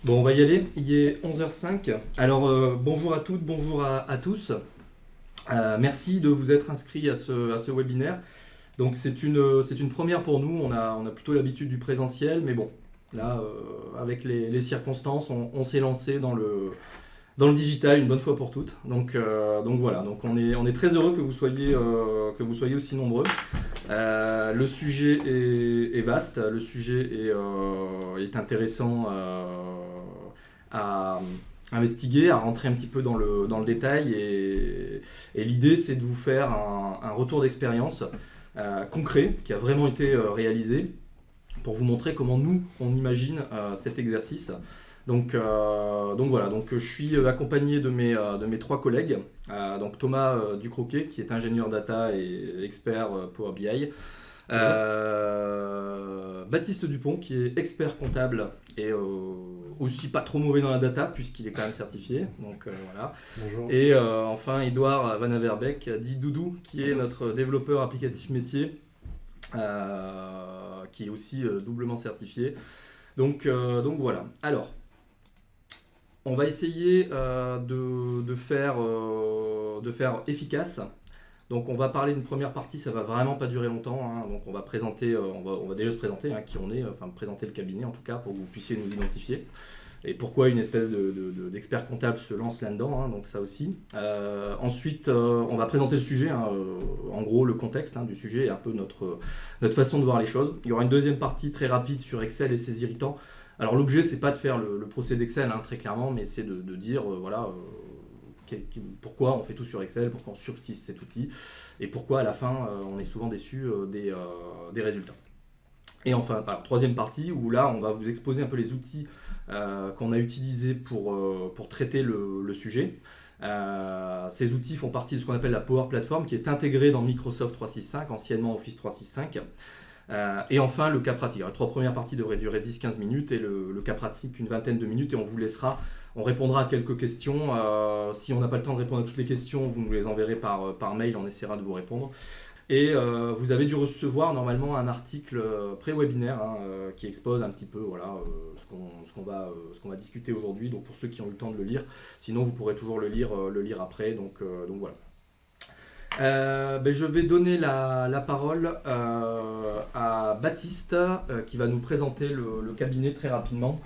Bon, on va y aller. Il est 11h05. Alors, bonjour à toutes, bonjour à tous. Merci de vous être inscrits à ce webinaire. Donc, c'est une première pour nous. On a plutôt l'habitude du présentiel, mais bon, là, avec les circonstances, on s'est lancé dans le digital une bonne fois pour toutes. Donc voilà, donc on est très heureux que vous soyez aussi nombreux. Le sujet est vaste, le sujet est intéressant à investiguer, à rentrer un petit peu dans le détail. Et l'idée, c'est de vous faire un retour d'expérience concret qui a vraiment été réalisé pour vous montrer comment nous, on imagine cet exercice. Donc voilà, donc je suis accompagné de mes trois collègues. Donc Thomas Ducroquet, qui est ingénieur data et expert Power BI. Baptiste Dupont, qui est expert comptable et aussi pas trop mauvais dans la data, puisqu'il est quand même certifié. Donc voilà. Bonjour. Et enfin, Edouard Van Averbeek, dit Doudou, qui est notre développeur applicatif métier, qui est aussi doublement certifié. Donc voilà. Alors, on va essayer de faire efficace. Donc on va parler d'une première partie, ça va vraiment pas durer longtemps. Hein. Donc on va présenter, on va déjà se présenter qui on est, enfin présenter le cabinet en tout cas pour que vous puissiez nous identifier. Et pourquoi une espèce d'expert comptable se lance là-dedans, donc ça aussi. Ensuite, on va présenter le sujet, en gros le contexte du sujet et un peu notre façon de voir les choses. Il y aura une deuxième partie très rapide sur Excel et ses irritants. Alors l'objet, c'est pas de faire le procès d'Excel très clairement, mais c'est de dire pourquoi on fait tout sur Excel, pourquoi on surutilise cet outil, et pourquoi à la fin on est souvent déçu des résultats. Et enfin, alors, troisième partie, où là on va vous exposer un peu les outils qu'on a utilisés pour traiter le sujet. Ces outils font partie de ce qu'on appelle la Power Platform, qui est intégrée dans Microsoft 365, anciennement Office 365. Et enfin, le cas pratique. Alors, les trois premières parties devraient durer 10-15 minutes et le cas pratique une vingtaine de minutes, et on répondra à quelques questions. Si on n'a pas le temps de répondre à toutes les questions, vous nous les enverrez par mail, on essaiera de vous répondre. Et vous avez dû recevoir normalement un article pré-webinaire qui expose un petit peu ce qu'on va discuter aujourd'hui. Donc pour ceux qui ont eu le temps de le lire, sinon vous pourrez toujours le lire après. Donc voilà. Je vais donner la parole à Baptiste qui va nous présenter le cabinet très rapidement.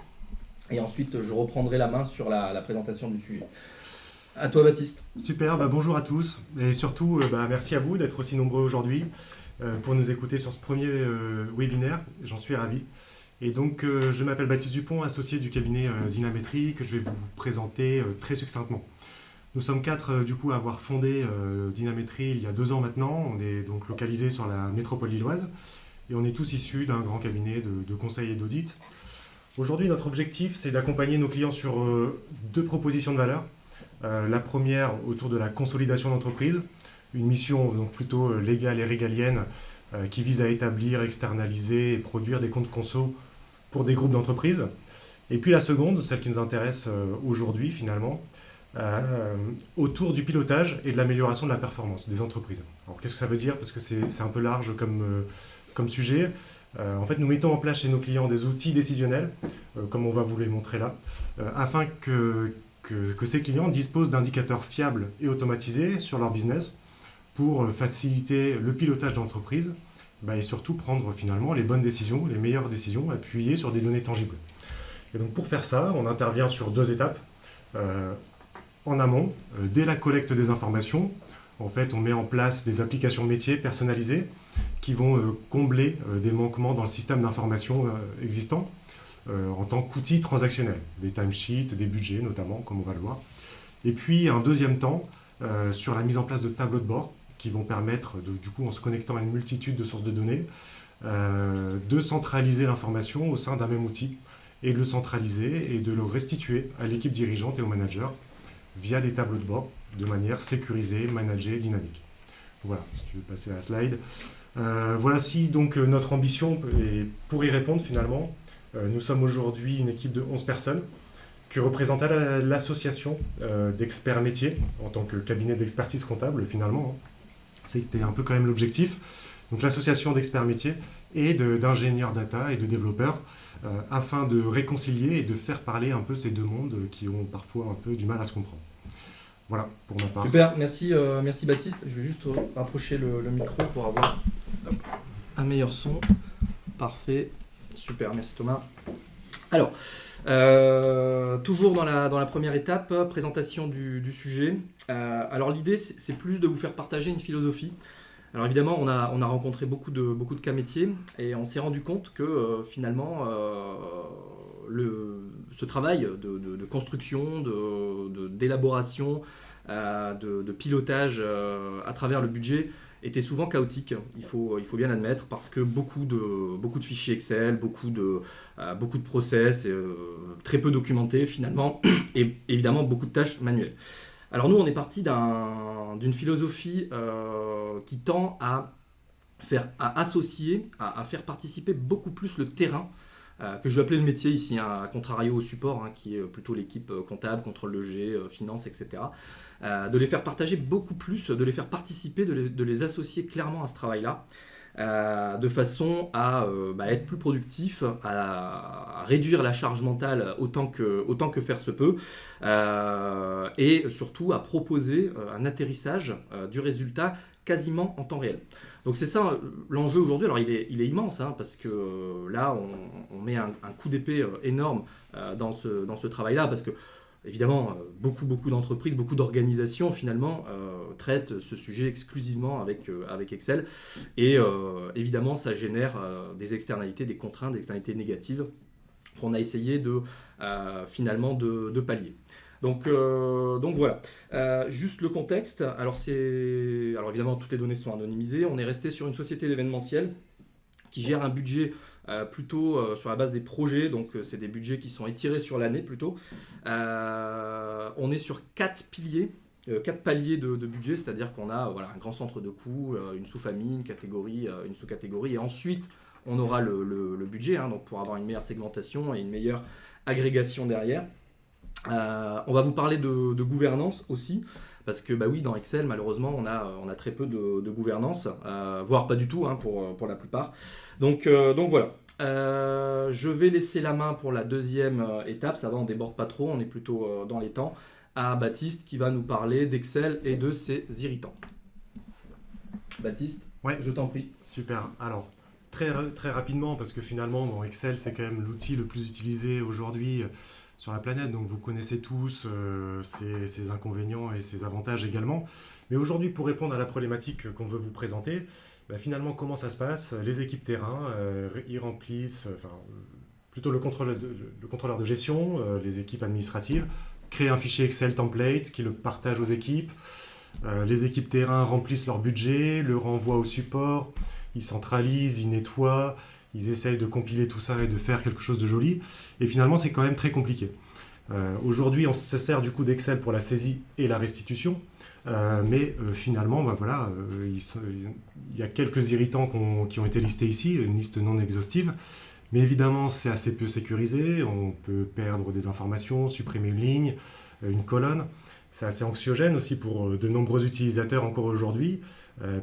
Et ensuite, je reprendrai la main sur la présentation du sujet. À toi, Baptiste. Super, bonjour à tous. Et surtout, merci à vous d'être aussi nombreux aujourd'hui pour nous écouter sur ce premier webinaire. J'en suis ravi. Et donc, je m'appelle Baptiste Dupont, associé du cabinet Dynamétrie, que je vais vous présenter très succinctement. Nous sommes quatre, à avoir fondé Dynamétrie il y a 2 ans maintenant. On est donc localisé sur la métropole lilloise. Et on est tous issus d'un grand cabinet de conseil et d'audit. Aujourd'hui, notre objectif, c'est d'accompagner nos clients sur 2 propositions de valeur. La première, autour de la consolidation d'entreprise, une mission donc plutôt légale et régalienne qui vise à établir, externaliser et produire des comptes conso pour des groupes d'entreprises. Et puis la seconde, celle qui nous intéresse aujourd'hui finalement, autour du pilotage et de l'amélioration de la performance des entreprises. Alors qu'est-ce que ça veut dire? Parce que c'est un peu large comme sujet. En fait, nous mettons en place chez nos clients des outils décisionnels, comme on va vous les montrer là, afin que ces clients disposent d'indicateurs fiables et automatisés sur leur business pour faciliter le pilotage d'entreprise et surtout prendre finalement les bonnes décisions, les meilleures décisions appuyées sur des données tangibles. Et donc pour faire ça, on intervient sur 2 étapes. En amont, dès la collecte des informations, en fait, on met en place des applications métiers personnalisées qui vont combler des manquements dans le système d'information existant en tant qu'outils transactionnels, des timesheets, des budgets notamment, comme on va le voir. Et puis un deuxième temps sur la mise en place de tableaux de bord qui vont permettre, en se connectant à une multitude de sources de données, de centraliser l'information au sein d'un même outil et de le centraliser et de le restituer à l'équipe dirigeante et aux managers via des tableaux de bord de manière sécurisée, managée, dynamique. Voilà, si tu veux passer à la slide. Voici donc notre ambition, et pour y répondre finalement, nous sommes aujourd'hui une équipe de 11 personnes qui représente l'association d'experts métiers en tant que cabinet d'expertise comptable finalement. C'était un peu quand même l'objectif. donc l'association d'experts métiers et d'ingénieurs data et de développeurs, afin de réconcilier et de faire parler un peu ces deux mondes qui ont parfois un peu du mal à se comprendre. Voilà, pour ma part. Super, merci, merci Baptiste. Je vais juste rapprocher le micro pour avoir un meilleur son. Parfait, super, merci Thomas. Alors, toujours dans la première étape, présentation du sujet. Alors l'idée, c'est plus de vous faire partager une philosophie. Alors évidemment, on a rencontré beaucoup de cas métiers et on s'est rendu compte que finalement, ce travail de construction, d'élaboration, de pilotage à travers le budget était souvent chaotique, il faut bien l'admettre, parce que beaucoup de fichiers Excel, beaucoup de process, très peu documentés finalement, et évidemment beaucoup de tâches manuelles. Alors nous, on est parti d'une philosophie qui tend à associer, à faire participer beaucoup plus le terrain, que je vais appeler le métier ici, à contrario au support, qui est plutôt l'équipe comptable, contrôle de G, finance, etc. De les faire partager beaucoup plus, de les faire participer, de les associer clairement à ce travail-là, de façon à être plus productif, à réduire la charge mentale autant que faire se peut, et surtout à proposer un atterrissage du résultat quasiment en temps réel. Donc c'est ça l'enjeu aujourd'hui. Alors il est immense, parce que là on met un coup d'épée énorme dans ce travail-là, parce que évidemment beaucoup d'entreprises, beaucoup d'organisations finalement traitent ce sujet exclusivement avec Excel, et évidemment ça génère des externalités, des contraintes, des externalités négatives qu'on a essayé finalement de pallier. Donc voilà, juste le contexte. Alors évidemment toutes les données sont anonymisées. On est resté sur une société d'événementiel qui gère un budget plutôt sur la base des projets, donc c'est des budgets qui sont étirés sur l'année plutôt. On est sur 4 piliers. 4 paliers de budget, c'est-à-dire qu'on a un grand centre de coûts, une sous-famille, une catégorie, une sous-catégorie, et ensuite on aura le budget, donc pour avoir une meilleure segmentation et une meilleure agrégation derrière. On va vous parler de gouvernance aussi, parce que oui, dans Excel, malheureusement, on a très peu de gouvernance, voire pas du tout pour la plupart. Donc voilà. Je vais laisser la main pour la deuxième étape, ça va, on déborde pas trop, on est plutôt dans les temps, à Baptiste qui va nous parler d'Excel et de ses irritants. Baptiste, ouais, je t'en prie. Super. Alors, très rapidement, parce que finalement, Excel, c'est quand même l'outil le plus utilisé aujourd'hui sur la planète, donc vous connaissez tous ses inconvénients et ses avantages également. Mais aujourd'hui, pour répondre à la problématique qu'on veut vous présenter, finalement, comment ça se passe? Les équipes terrain, ils remplissent, plutôt le contrôleur de gestion, les équipes administratives, créent un fichier Excel template qui le partage aux équipes. Les équipes terrain remplissent leur budget, le renvoient au support, ils centralisent, ils nettoient, ils essayent de compiler tout ça et de faire quelque chose de joli. Et finalement, c'est quand même très compliqué. Aujourd'hui, on se sert du coup d'Excel pour la saisie et la restitution. Mais finalement, il y a quelques irritants qui ont été listés ici, une liste non exhaustive. Mais évidemment, c'est assez peu sécurisé. On peut perdre des informations, supprimer une ligne, une colonne. C'est assez anxiogène aussi pour de nombreux utilisateurs encore aujourd'hui,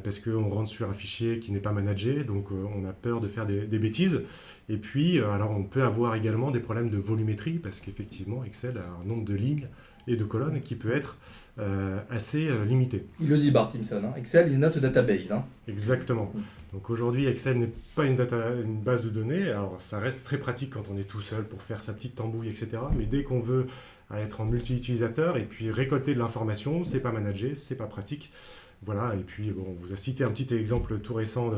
parce qu'on rentre sur un fichier qui n'est pas managé, donc on a peur de faire des bêtises. Et puis, alors on peut avoir également des problèmes de volumétrie, parce qu'effectivement, Excel a un nombre de lignes et de colonnes qui peut être assez limité. Il le dit Bart Simpson, Excel is not a database. Exactement. Donc aujourd'hui, Excel n'est pas une base de données. Alors ça reste très pratique quand on est tout seul pour faire sa petite tambouille, etc. Mais dès qu'on veut être en multi-utilisateur et puis récolter de l'information, c'est pas managé, c'est pas pratique. Voilà, et puis on vous a cité un petit exemple tout récent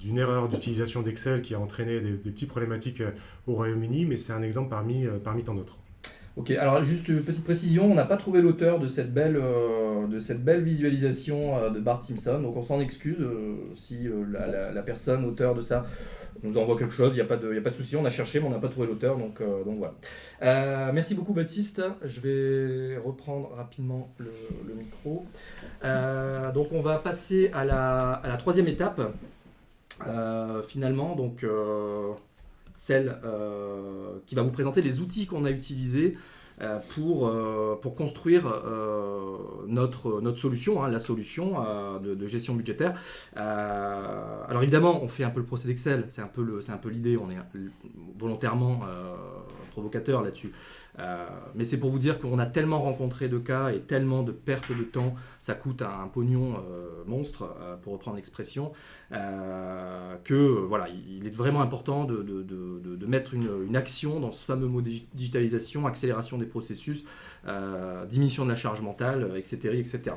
d'une erreur d'utilisation d'Excel qui a entraîné des petites problématiques au Royaume-Uni, mais c'est un exemple parmi tant d'autres. Ok, alors juste une petite précision, on n'a pas trouvé l'auteur de cette belle visualisation de Bart Simpson, donc on s'en excuse si la personne, auteur de ça, nous envoie quelque chose, il n'y a pas de souci, on a cherché mais on n'a pas trouvé l'auteur, donc voilà. Merci beaucoup Baptiste, je vais reprendre rapidement le micro. Donc on va passer à la troisième étape, finalement, donc celle qui va vous présenter les outils qu'on a utilisés pour construire notre solution, hein, la solution de gestion budgétaire. Alors évidemment, on fait un peu le procédé Excel, c'est un peu l'idée, on est volontairement provocateur là-dessus. Mais c'est pour vous dire qu'on a tellement rencontré de cas et tellement de pertes de temps, ça coûte un pognon monstre, pour reprendre l'expression, que voilà, il est vraiment important de mettre une action dans ce fameux mot digitalisation, accélération des processus, diminution de la charge mentale, etc. etc.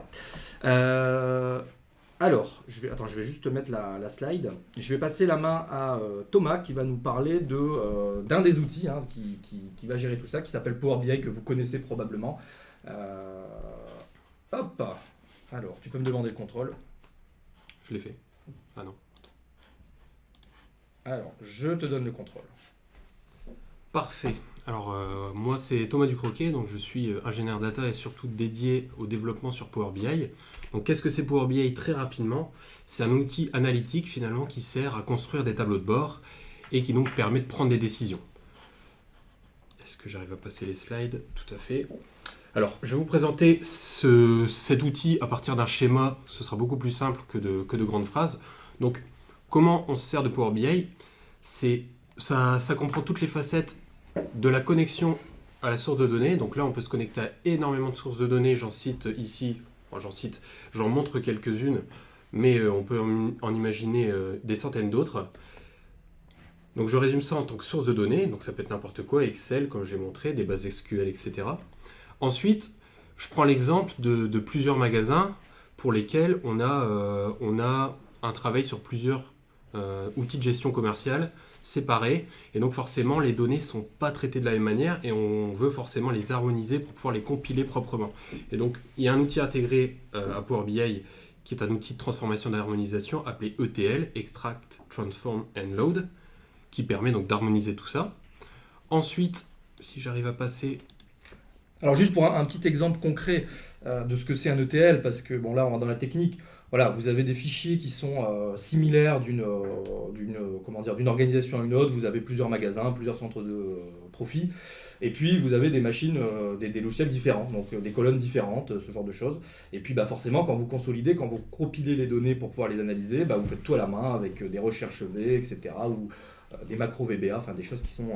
Alors, je vais juste mettre la slide. Je vais passer la main à Thomas qui va nous parler d'un des outils, hein, qui va gérer tout ça, qui s'appelle Power BI, que vous connaissez probablement. Hop. Alors, tu peux me demander le contrôle. Je l'ai fait. Ah non. Alors, je te donne le contrôle. Parfait. Alors, moi, c'est Thomas Ducroquet, donc je suis ingénieur data et surtout dédié au développement sur Power BI. Donc, qu'est-ce que c'est Power BI? Très rapidement, c'est un outil analytique finalement qui sert à construire des tableaux de bord et qui donc permet de prendre des décisions. Est-ce que j'arrive à passer les slides? Tout à fait. Alors, je vais vous présenter cet outil à partir d'un schéma. Ce sera beaucoup plus simple que de grandes phrases. Donc, comment on se sert de Power BI? Ça comprend toutes les facettes de la connexion à la source de données. Donc là, on peut se connecter à énormément de sources de données. J'en cite ici, j'en montre quelques-unes, mais on peut en imaginer des centaines d'autres. Donc je résume ça en tant que source de données. Donc ça peut être n'importe quoi, Excel, comme j'ai montré, des bases SQL, etc. Ensuite, je prends l'exemple de plusieurs magasins pour lesquels on a un travail sur plusieurs outils de gestion commerciale séparés, et donc forcément les données ne sont pas traitées de la même manière et on veut forcément les harmoniser pour pouvoir les compiler proprement. Et donc il y a un outil intégré à Power BI qui est un outil de transformation d'harmonisation appelé ETL, Extract, Transform and Load, qui permet donc d'harmoniser tout ça. Ensuite, si j'arrive à passer... Alors juste pour un petit exemple concret de ce que c'est un ETL, parce que bon là on va dans la technique. Voilà, vous avez des fichiers qui sont similaires d'une organisation à une autre. Vous avez plusieurs magasins, plusieurs centres de profit. Et puis, vous avez des machines, des logiciels différents, donc des colonnes différentes, ce genre de choses. Et puis, bah, forcément, quand vous consolidez, quand vous compilez les données pour pouvoir les analyser, bah, vous faites tout à la main avec des recherches V, etc. ou des macros VBA, enfin des choses qui sont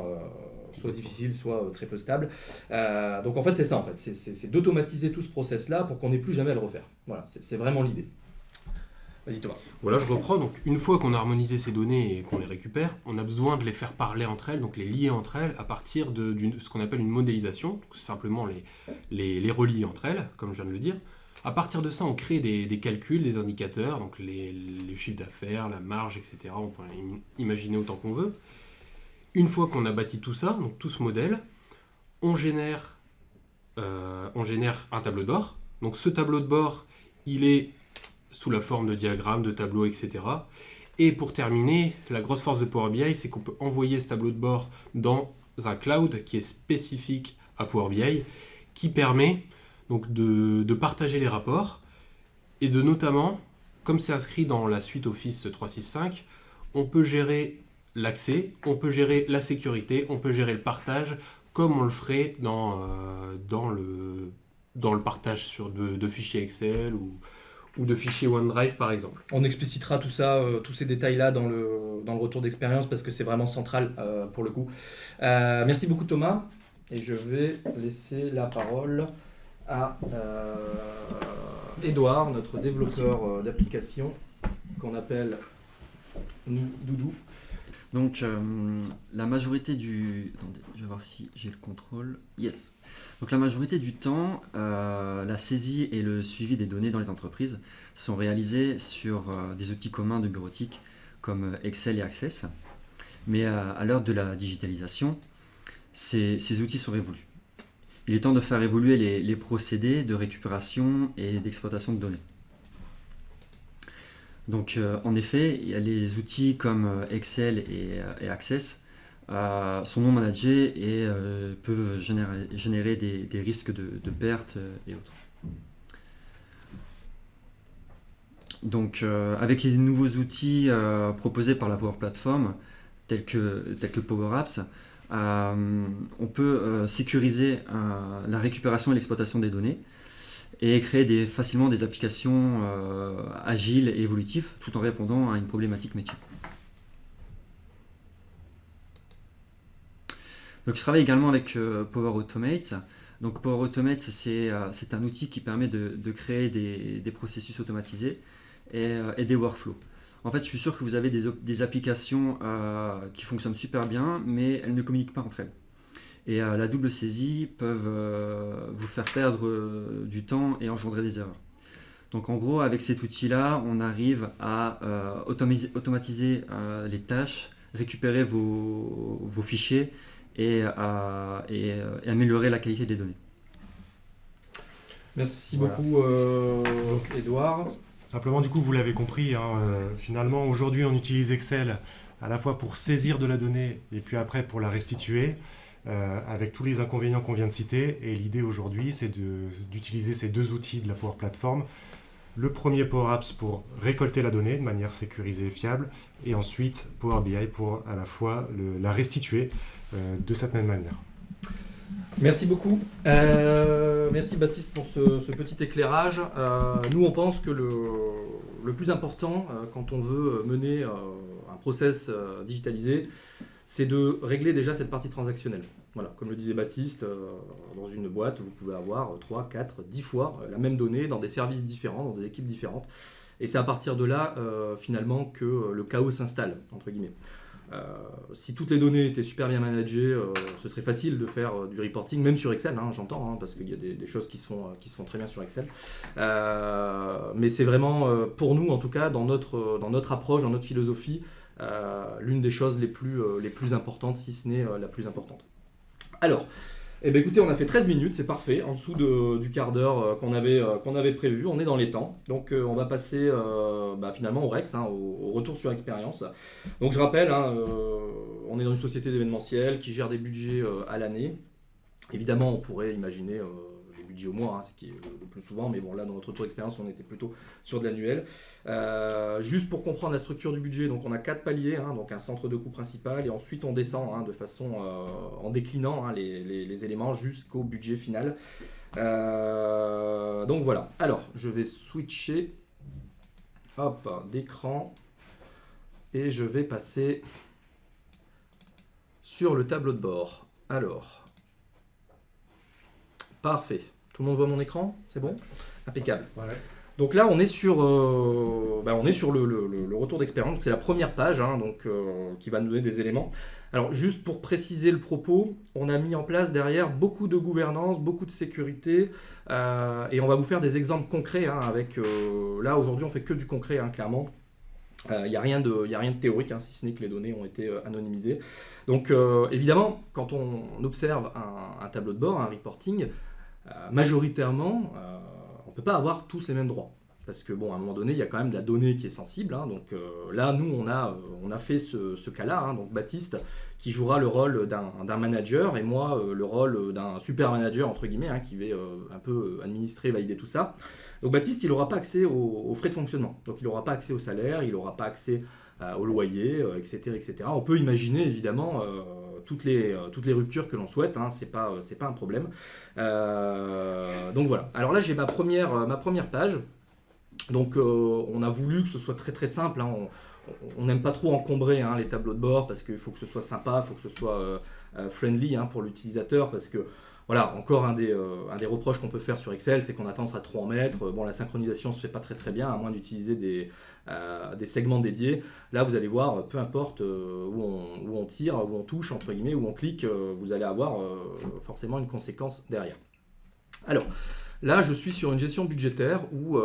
soit difficiles, soit très peu stables. Donc, en fait, c'est ça. En fait. C'est d'automatiser tout ce process-là pour qu'on n'ait plus jamais à le refaire. Voilà, c'est vraiment l'idée. Vas-y Thomas. Voilà, je reprends. Donc, une fois qu'on a harmonisé ces données et qu'on les récupère, on a besoin de les faire parler entre elles, donc les lier entre elles à partir de ce qu'on appelle une modélisation. Donc, c'est simplement les relier entre elles, comme je viens de le dire. À partir de ça, on crée des calculs, des indicateurs, donc les chiffres d'affaires, la marge, etc. On peut imaginer autant qu'on veut. Une fois qu'on a bâti tout ça, donc tout ce modèle, on génère un tableau de bord. Donc, ce tableau de bord, il est sous la forme de diagrammes, de tableaux, etc. Et pour terminer, la grosse force de Power BI, c'est qu'on peut envoyer ce tableau de bord dans un cloud qui est spécifique à Power BI, qui permet donc de partager les rapports et de notamment, comme c'est inscrit dans la suite Office 365, on peut gérer l'accès, on peut gérer la sécurité, on peut gérer le partage comme on le ferait dans le partage de fichiers Excel ou de fichiers OneDrive par exemple. On explicitera tout ça, tous ces détails-là dans le retour d'expérience parce que c'est vraiment central pour le coup. Merci beaucoup Thomas et je vais laisser la parole à Edouard, notre développeur d'application qu'on appelle Doudou. Donc la majorité du... Attendez, je vais voir si j'ai le contrôle. Yes. Donc la majorité du temps, la saisie et le suivi des données dans les entreprises sont réalisés sur des outils communs de bureautique comme Excel et Access. Mais à l'heure de la digitalisation, ces outils sont révolus. Il est temps de faire évoluer les procédés de récupération et d'exploitation de données. Donc, en effet, il y a les outils comme Excel et Access sont non managés et peuvent générer des risques de pertes et autres. Donc, avec les nouveaux outils proposés par la Power Platform, tels que Power Apps, on peut sécuriser la récupération et l'exploitation des données et créer facilement des applications agiles et évolutives tout en répondant à une problématique métier. Donc, je travaille également avec Power Automate. Donc, Power Automate, c'est un outil qui permet de créer des processus automatisés et des workflows. En fait, je suis sûr que vous avez des applications qui fonctionnent super bien, mais elles ne communiquent pas entre elles. Et la double saisie peuvent vous faire perdre du temps et engendrer des erreurs. Donc en gros, avec cet outil-là, on arrive à automatiser les tâches, récupérer vos fichiers et améliorer la qualité des données. Merci Voilà. beaucoup, Edouard. Simplement, du coup, vous l'avez compris, finalement, aujourd'hui, on utilise Excel à la fois pour saisir de la donnée et puis après pour la restituer, avec tous les inconvénients qu'on vient de citer. Et l'idée aujourd'hui, c'est d'utiliser ces deux outils de la Power Platform. Le premier Power Apps pour récolter la donnée de manière sécurisée et fiable, et ensuite Power BI pour à la fois la restituer de cette même manière. Merci beaucoup. Merci Baptiste pour ce petit éclairage. Nous, on pense que le plus important quand on veut mener un process digitalisé, c'est de régler déjà cette partie transactionnelle. Voilà, comme le disait Baptiste, dans une boîte, vous pouvez avoir 3, 4, 10 fois la même donnée dans des services différents, dans des équipes différentes. Et c'est à partir de là, finalement, que le chaos s'installe, entre guillemets. Si toutes les données étaient super bien managées, ce serait facile de faire du reporting, même sur Excel, j'entends, parce qu'il y a des choses qui se font très bien sur Excel. Mais c'est vraiment, pour nous en tout cas, dans notre approche, dans notre philosophie, l'une des choses les plus importantes, si ce n'est la plus importante. Alors, écoutez, on a fait 13 minutes, c'est parfait, en dessous du quart d'heure qu'on avait prévu, on est dans les temps. Donc on va passer finalement au REX, au retour sur expérience. Donc je rappelle, on est dans une société d'événementiel qui gère des budgets à l'année. Évidemment, on pourrait imaginer des budgets au mois, ce qui est le plus souvent, mais bon, là dans notre retour d'expérience, on était plutôt sur de l'annuel. Juste pour comprendre la structure du budget, donc on a 4 paliers, donc un centre de coût principal, et ensuite on descend de façon en déclinant les éléments jusqu'au budget final. Donc voilà. Alors, je vais switcher d'écran et je vais passer sur le tableau de bord. Alors, parfait. Tout le monde voit mon écran? C'est bon? Impeccable. Ouais. Donc là, on est sur le retour d'expérience. Donc c'est la première page qui va nous donner des éléments. Alors juste pour préciser le propos, on a mis en place derrière beaucoup de gouvernance, beaucoup de sécurité, et on va vous faire des exemples concrets. Là aujourd'hui, on fait que du concret, clairement. Il n'y a rien de théorique, si ce n'est que les données ont été anonymisées. Donc évidemment, quand on observe un tableau de bord, un reporting, majoritairement, on ne peut pas avoir tous les mêmes droits. Parce que à un moment donné, il y a quand même de la donnée qui est sensible. Donc là, nous, on a fait ce cas-là. Donc Baptiste, qui jouera le rôle d'un manager, et moi, le rôle d'un super manager, entre guillemets, qui va un peu administrer, valider tout ça. Donc Baptiste, il n'aura pas accès aux frais de fonctionnement. Donc il n'aura pas accès au salaire, il n'aura pas accès au loyer, etc., etc. On peut imaginer, évidemment, toutes les ruptures que l'on souhaite, c'est pas un problème. Donc voilà. Alors là, j'ai ma première page. Donc on a voulu que ce soit très très simple. On n'aime pas trop encombrer les tableaux de bord parce qu'il faut que ce soit sympa, il faut que ce soit friendly pour l'utilisateur, parce que voilà, encore un des reproches qu'on peut faire sur Excel, c'est qu'on a tendance à trop en mettre. La synchronisation se fait pas très très bien, à moins d'utiliser des segments dédiés. Là, vous allez voir, peu importe où on tire, où on touche, entre guillemets, où on clique, vous allez avoir forcément une conséquence derrière. Alors, là, je suis sur une gestion budgétaire où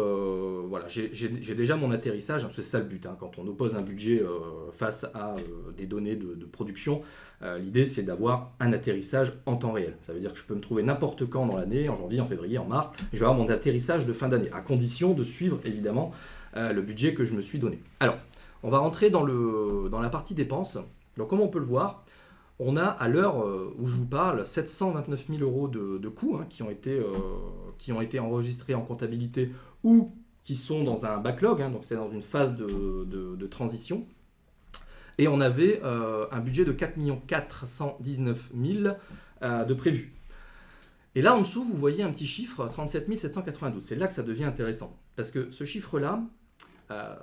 j'ai déjà mon atterrissage, c'est ça le but. Quand on oppose un budget face à des données de production, l'idée c'est d'avoir un atterrissage en temps réel. Ça veut dire que je peux me trouver n'importe quand dans l'année, en janvier, en février, en mars, et je vais avoir mon atterrissage de fin d'année, à condition de suivre évidemment le budget que je me suis donné. Alors, on va rentrer dans la partie dépenses. Donc comme on peut le voir, on a, à l'heure où je vous parle, 729 000 euros de coûts qui ont été enregistrés en comptabilité ou qui sont dans un backlog, donc c'est dans une phase de transition. Et on avait un budget de 4 419 000 de prévu. Et là, en dessous, vous voyez un petit chiffre, 37 792. C'est là que ça devient intéressant. Parce que ce chiffre-là,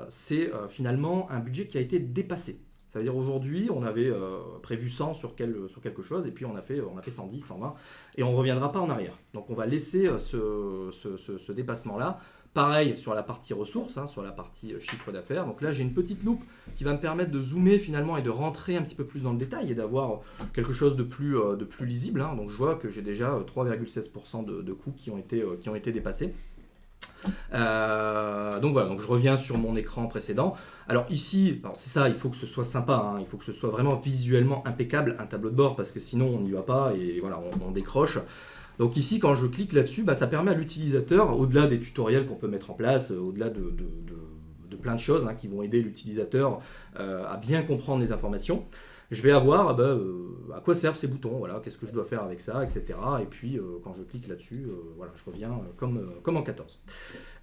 c'est finalement un budget qui a été dépassé. Ça veut dire aujourd'hui, on avait prévu 100 sur quelque chose, et puis on a fait 110, 120, et on ne reviendra pas en arrière. Donc on va laisser ce dépassement-là. Pareil sur la partie ressources, sur la partie chiffre d'affaires. Donc là, j'ai une petite loupe qui va me permettre de zoomer finalement et de rentrer un petit peu plus dans le détail et d'avoir quelque chose de plus lisible. Donc je vois que j'ai déjà 3,16% de coûts qui ont été dépassés. Donc voilà, donc je reviens sur mon écran précédent. Alors ici, c'est ça, il faut que ce soit sympa, il faut que ce soit vraiment visuellement impeccable, un tableau de bord, parce que sinon on n'y va pas et voilà, on décroche. Donc ici, quand je clique là-dessus, ça permet à l'utilisateur, au-delà des tutoriels qu'on peut mettre en place, au-delà de plein de choses qui vont aider l'utilisateur à bien comprendre les informations, je vais avoir à quoi servent ces boutons, voilà, qu'est-ce que je dois faire avec ça, etc. Et puis quand je clique là-dessus, voilà, je reviens comme en 14.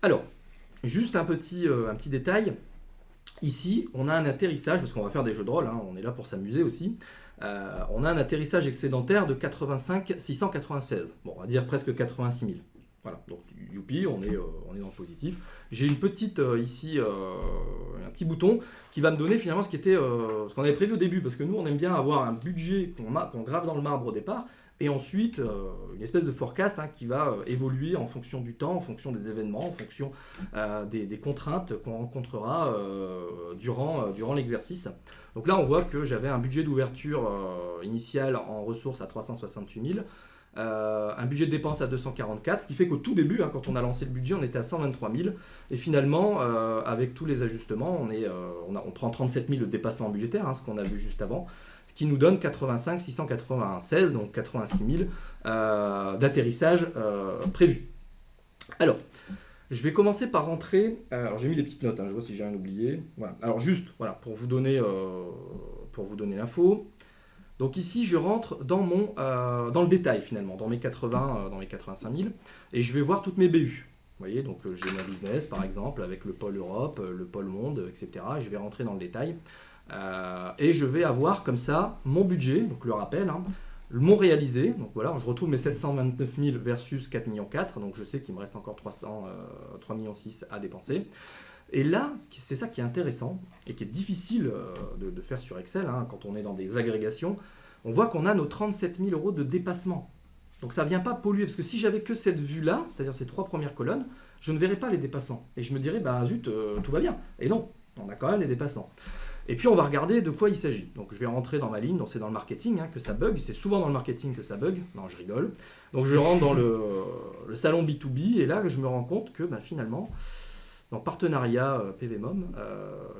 Alors, juste un petit détail. Ici, on a un atterrissage, parce qu'on va faire des jeux de rôle, on est là pour s'amuser aussi. On a un atterrissage excédentaire de 85 696. Bon, on va dire presque 86 000. Voilà, donc youpi, on est dans le positif. J'ai une petite ici, un petit bouton qui va me donner finalement ce qu'on avait prévu au début, parce que nous on aime bien avoir un budget qu'on grave dans le marbre au départ, et ensuite une espèce de forecast qui va évoluer en fonction du temps, en fonction des événements, en fonction des contraintes qu'on rencontrera durant l'exercice. Donc là on voit que j'avais un budget d'ouverture initial en ressources à 368 000, un budget de dépenses à 244, ce qui fait qu'au tout début, quand on a lancé le budget, on était à 123 000, et finalement, avec tous les ajustements, on prend 37 000 de dépassement budgétaire, ce qu'on a vu juste avant, ce qui nous donne 85 696, donc 86 000 d'atterrissage prévu. Alors, je vais commencer par rentrer, alors j'ai mis des petites notes, je vois si j'ai rien oublié, voilà. Alors juste, voilà, pour vous donner l'info. Donc ici, je rentre dans le détail finalement, dans mes 85 000, et je vais voir toutes mes BU. Vous voyez, donc j'ai mon business par exemple, avec le pôle Europe, le pôle monde, etc. Je vais rentrer dans le détail, et je vais avoir comme ça mon budget, donc le rappel, mon réalisé. Donc voilà, je retrouve mes 729 000 versus 4,4 millions, donc je sais qu'il me reste encore 3,6 millions à dépenser. Et là, c'est ça qui est intéressant et qui est difficile de faire sur Excel, quand on est dans des agrégations. On voit qu'on a nos 37 000 € de dépassement. Donc ça ne vient pas polluer, parce que si j'avais que cette vue-là, c'est-à-dire ces 3 premières colonnes, je ne verrais pas les dépassements. Et je me dirais, zut, tout va bien. Et non, on a quand même des dépassements. Et puis on va regarder de quoi il s'agit. Donc je vais rentrer dans ma ligne, donc c'est dans le marketing que ça bug, c'est souvent dans le marketing que ça bug, non je rigole. Donc je rentre dans le salon B2B, et là je me rends compte que finalement, dans partenariat PVMOM,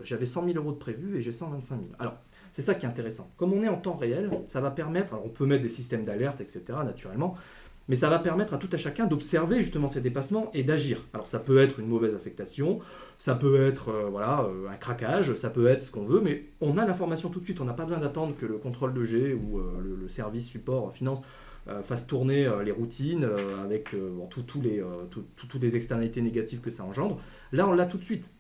j'avais 100 000 € de prévu et j'ai 125 000. Alors, c'est ça qui est intéressant. Comme on est en temps réel, ça va permettre, alors on peut mettre des systèmes d'alerte, etc., naturellement, mais ça va permettre à tout à chacun d'observer justement ces dépassements et d'agir. Alors ça peut être une mauvaise affectation, ça peut être un craquage, ça peut être ce qu'on veut, mais on a l'information tout de suite. On n'a pas besoin d'attendre que le contrôle de G ou le service support finance fasse tourner les routines avec toutes les externalités négatives que ça engendre. Là, on l'a tout de suite.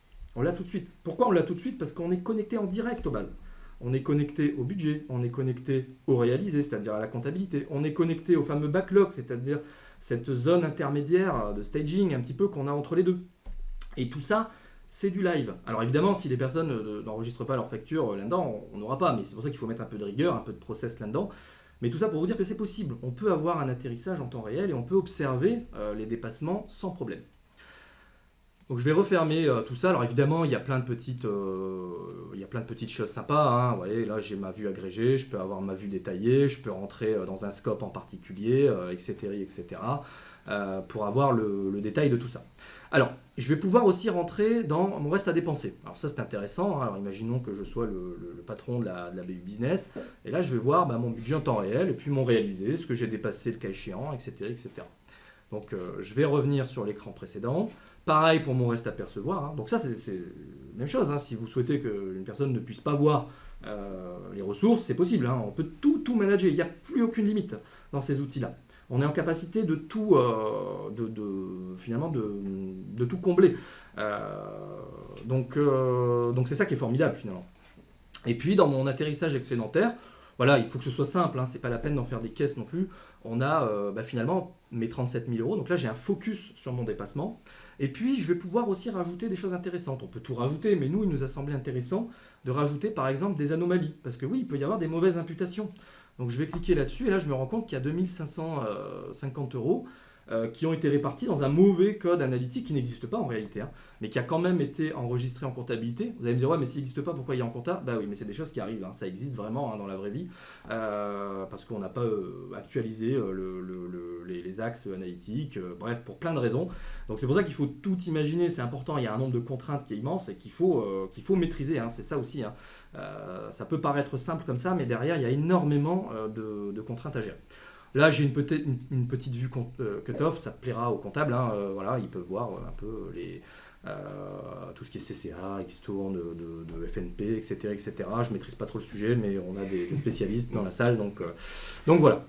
Pourquoi on l'a tout de suite ? Parce qu'on est connecté en direct aux bases. On est connecté au budget, on est connecté au réalisé, c'est-à-dire à la comptabilité. On est connecté au fameux backlog, c'est-à-dire cette zone intermédiaire de staging un petit peu qu'on a entre les deux. Et tout ça, c'est du live. Alors évidemment, si les personnes n'enregistrent pas leur facture là-dedans, on n'aura pas. Mais c'est pour ça qu'il faut mettre un peu de rigueur, un peu de process là-dedans. Mais tout ça pour vous dire que c'est possible. On peut avoir un atterrissage en temps réel et on peut observer les dépassements sans problème. Donc je vais refermer tout ça. Alors évidemment, il y a plein de petites choses sympas. Vous voyez, là j'ai ma vue agrégée, je peux avoir ma vue détaillée, je peux rentrer dans un scope en particulier, etc., pour avoir le détail de tout ça. Alors, je vais pouvoir aussi rentrer dans mon reste à dépenser. Alors ça c'est intéressant. Alors imaginons que je sois le patron de la BU Business. Et là je vais voir mon budget en temps réel et puis mon réalisé, ce que j'ai dépassé le cas échéant, etc. Donc je vais revenir sur l'écran précédent. Pareil pour mon reste à percevoir. Donc ça, c'est la même chose. Si vous souhaitez qu'une personne ne puisse pas voir les ressources, c'est possible. On peut tout manager. Il n'y a plus aucune limite dans ces outils-là. On est en capacité de tout, finalement, de tout combler. Donc c'est ça qui est formidable, finalement. Et puis dans mon atterrissage excédentaire, voilà, il faut que ce soit simple, hein, c'est pas la peine d'en faire des caisses non plus. On a finalement mes 37 000 euros. Donc là, j'ai un focus sur mon dépassement. Et puis, je vais pouvoir aussi rajouter des choses intéressantes. On peut tout rajouter, mais nous, il nous a semblé intéressant de rajouter par exemple des anomalies. Parce que oui, il peut y avoir des mauvaises imputations. Donc je vais cliquer là-dessus et là, je me rends compte qu'il y a 2550 euros qui ont été répartis dans un mauvais code analytique qui n'existe pas en réalité, hein, mais qui a quand même été enregistré en comptabilité. Vous allez me dire, ouais, mais s'il n'existe pas, pourquoi il est en compta? Bah oui, mais c'est des choses qui arrivent, hein, ça existe vraiment, hein, dans la vraie vie, parce qu'on n'a pas actualisé les axes analytiques, bref, pour plein de raisons. Donc c'est pour ça qu'il faut tout imaginer, c'est important, il y a un nombre de contraintes qui est immense et qu'il faut maîtriser, hein, c'est ça aussi. Hein. Ça peut paraître simple comme ça, mais derrière, il y a énormément de contraintes à gérer. Là, j'ai une petite vue cut-off, ça plaira aux comptables. Hein, voilà, ils peuvent voir un peu tout ce qui est CCA, Xtourn, de FNP, etc., etc. Je ne maîtrise pas trop le sujet, mais on a des spécialistes dans la salle, donc voilà.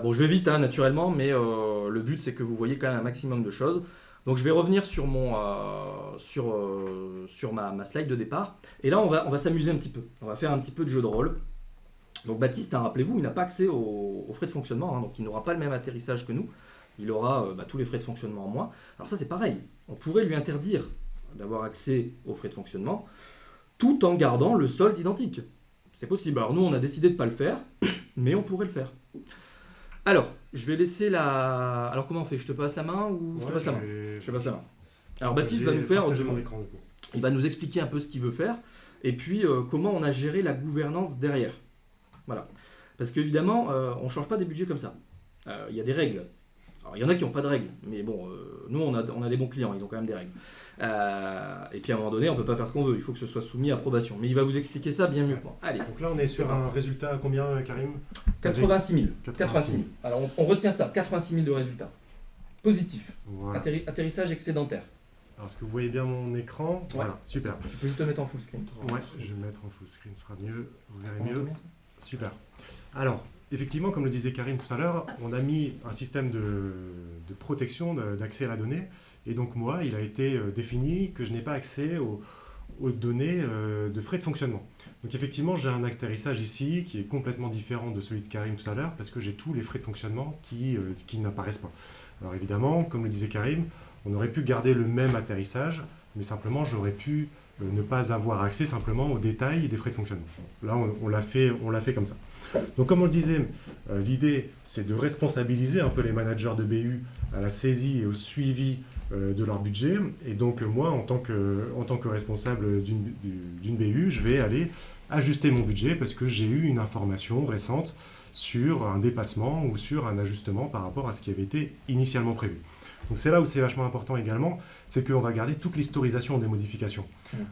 Bon, je vais vite, hein, naturellement, mais le but, c'est que vous voyez quand même un maximum de choses. Donc, je vais revenir sur ma slide de départ. Et là, on va s'amuser un petit peu. On va faire un petit peu de jeu de rôle. Donc Baptiste, hein, rappelez-vous, il n'a pas accès aux frais de fonctionnement, hein, donc il n'aura pas le même atterrissage que nous. Il aura tous les frais de fonctionnement en moins. Alors ça c'est pareil, on pourrait lui interdire d'avoir accès aux frais de fonctionnement tout en gardant le solde identique. C'est possible. Alors nous on a décidé de ne pas le faire, mais on pourrait le faire. Alors, je vais laisser la... Alors comment on fait? Je te passe la main ou je te passe la main? Je te passe la main. Alors Baptiste va nous faire... mon écran, du coup. Il va nous expliquer un peu ce qu'il veut faire et puis comment on a géré la gouvernance derrière. Voilà. Parce qu'évidemment, on ne change pas des budgets comme ça. Il y a des règles. Alors, il y en a qui n'ont pas de règles, mais bon, nous, on a des bons clients, ils ont quand même des règles. Et puis, à un moment donné, on ne peut pas faire ce qu'on veut, il faut que ce soit soumis à approbation. Mais il va vous expliquer ça bien mieux que moi. Allez. Donc là, on est sur un résultat à combien, Karim? 86 000. 86 000. Alors, on retient ça, 86 000 de résultats. Positif. Voilà. Atterrissage excédentaire. Alors, est-ce que vous voyez bien mon écran? Ouais. Voilà, super. Tu peux juste le mettre en full screen. Ouais, je vais me mettre en full screen, ce sera mieux, vous verrez mieux. Super. Alors, effectivement, comme le disait Karim tout à l'heure, on a mis un système de protection d'accès à la donnée. Et donc moi, il a été défini que je n'ai pas accès aux données de frais de fonctionnement. Donc effectivement, j'ai un atterrissage ici qui est complètement différent de celui de Karim tout à l'heure parce que j'ai tous les frais de fonctionnement qui n'apparaissent pas. Alors évidemment, comme le disait Karim, on aurait pu garder le même atterrissage, mais simplement j'aurais pu ne pas avoir accès simplement aux détails des frais de fonctionnement. Là, on l'a fait comme ça. Donc, comme on le disait, l'idée, c'est de responsabiliser un peu les managers de BU à la saisie et au suivi de leur budget. Et donc, moi, en tant que responsable d'une BU, je vais aller ajuster mon budget parce que j'ai eu une information récente sur un dépassement ou sur un ajustement par rapport à ce qui avait été initialement prévu. Donc c'est là où c'est vachement important également, c'est qu'on va garder toute l'historisation des modifications.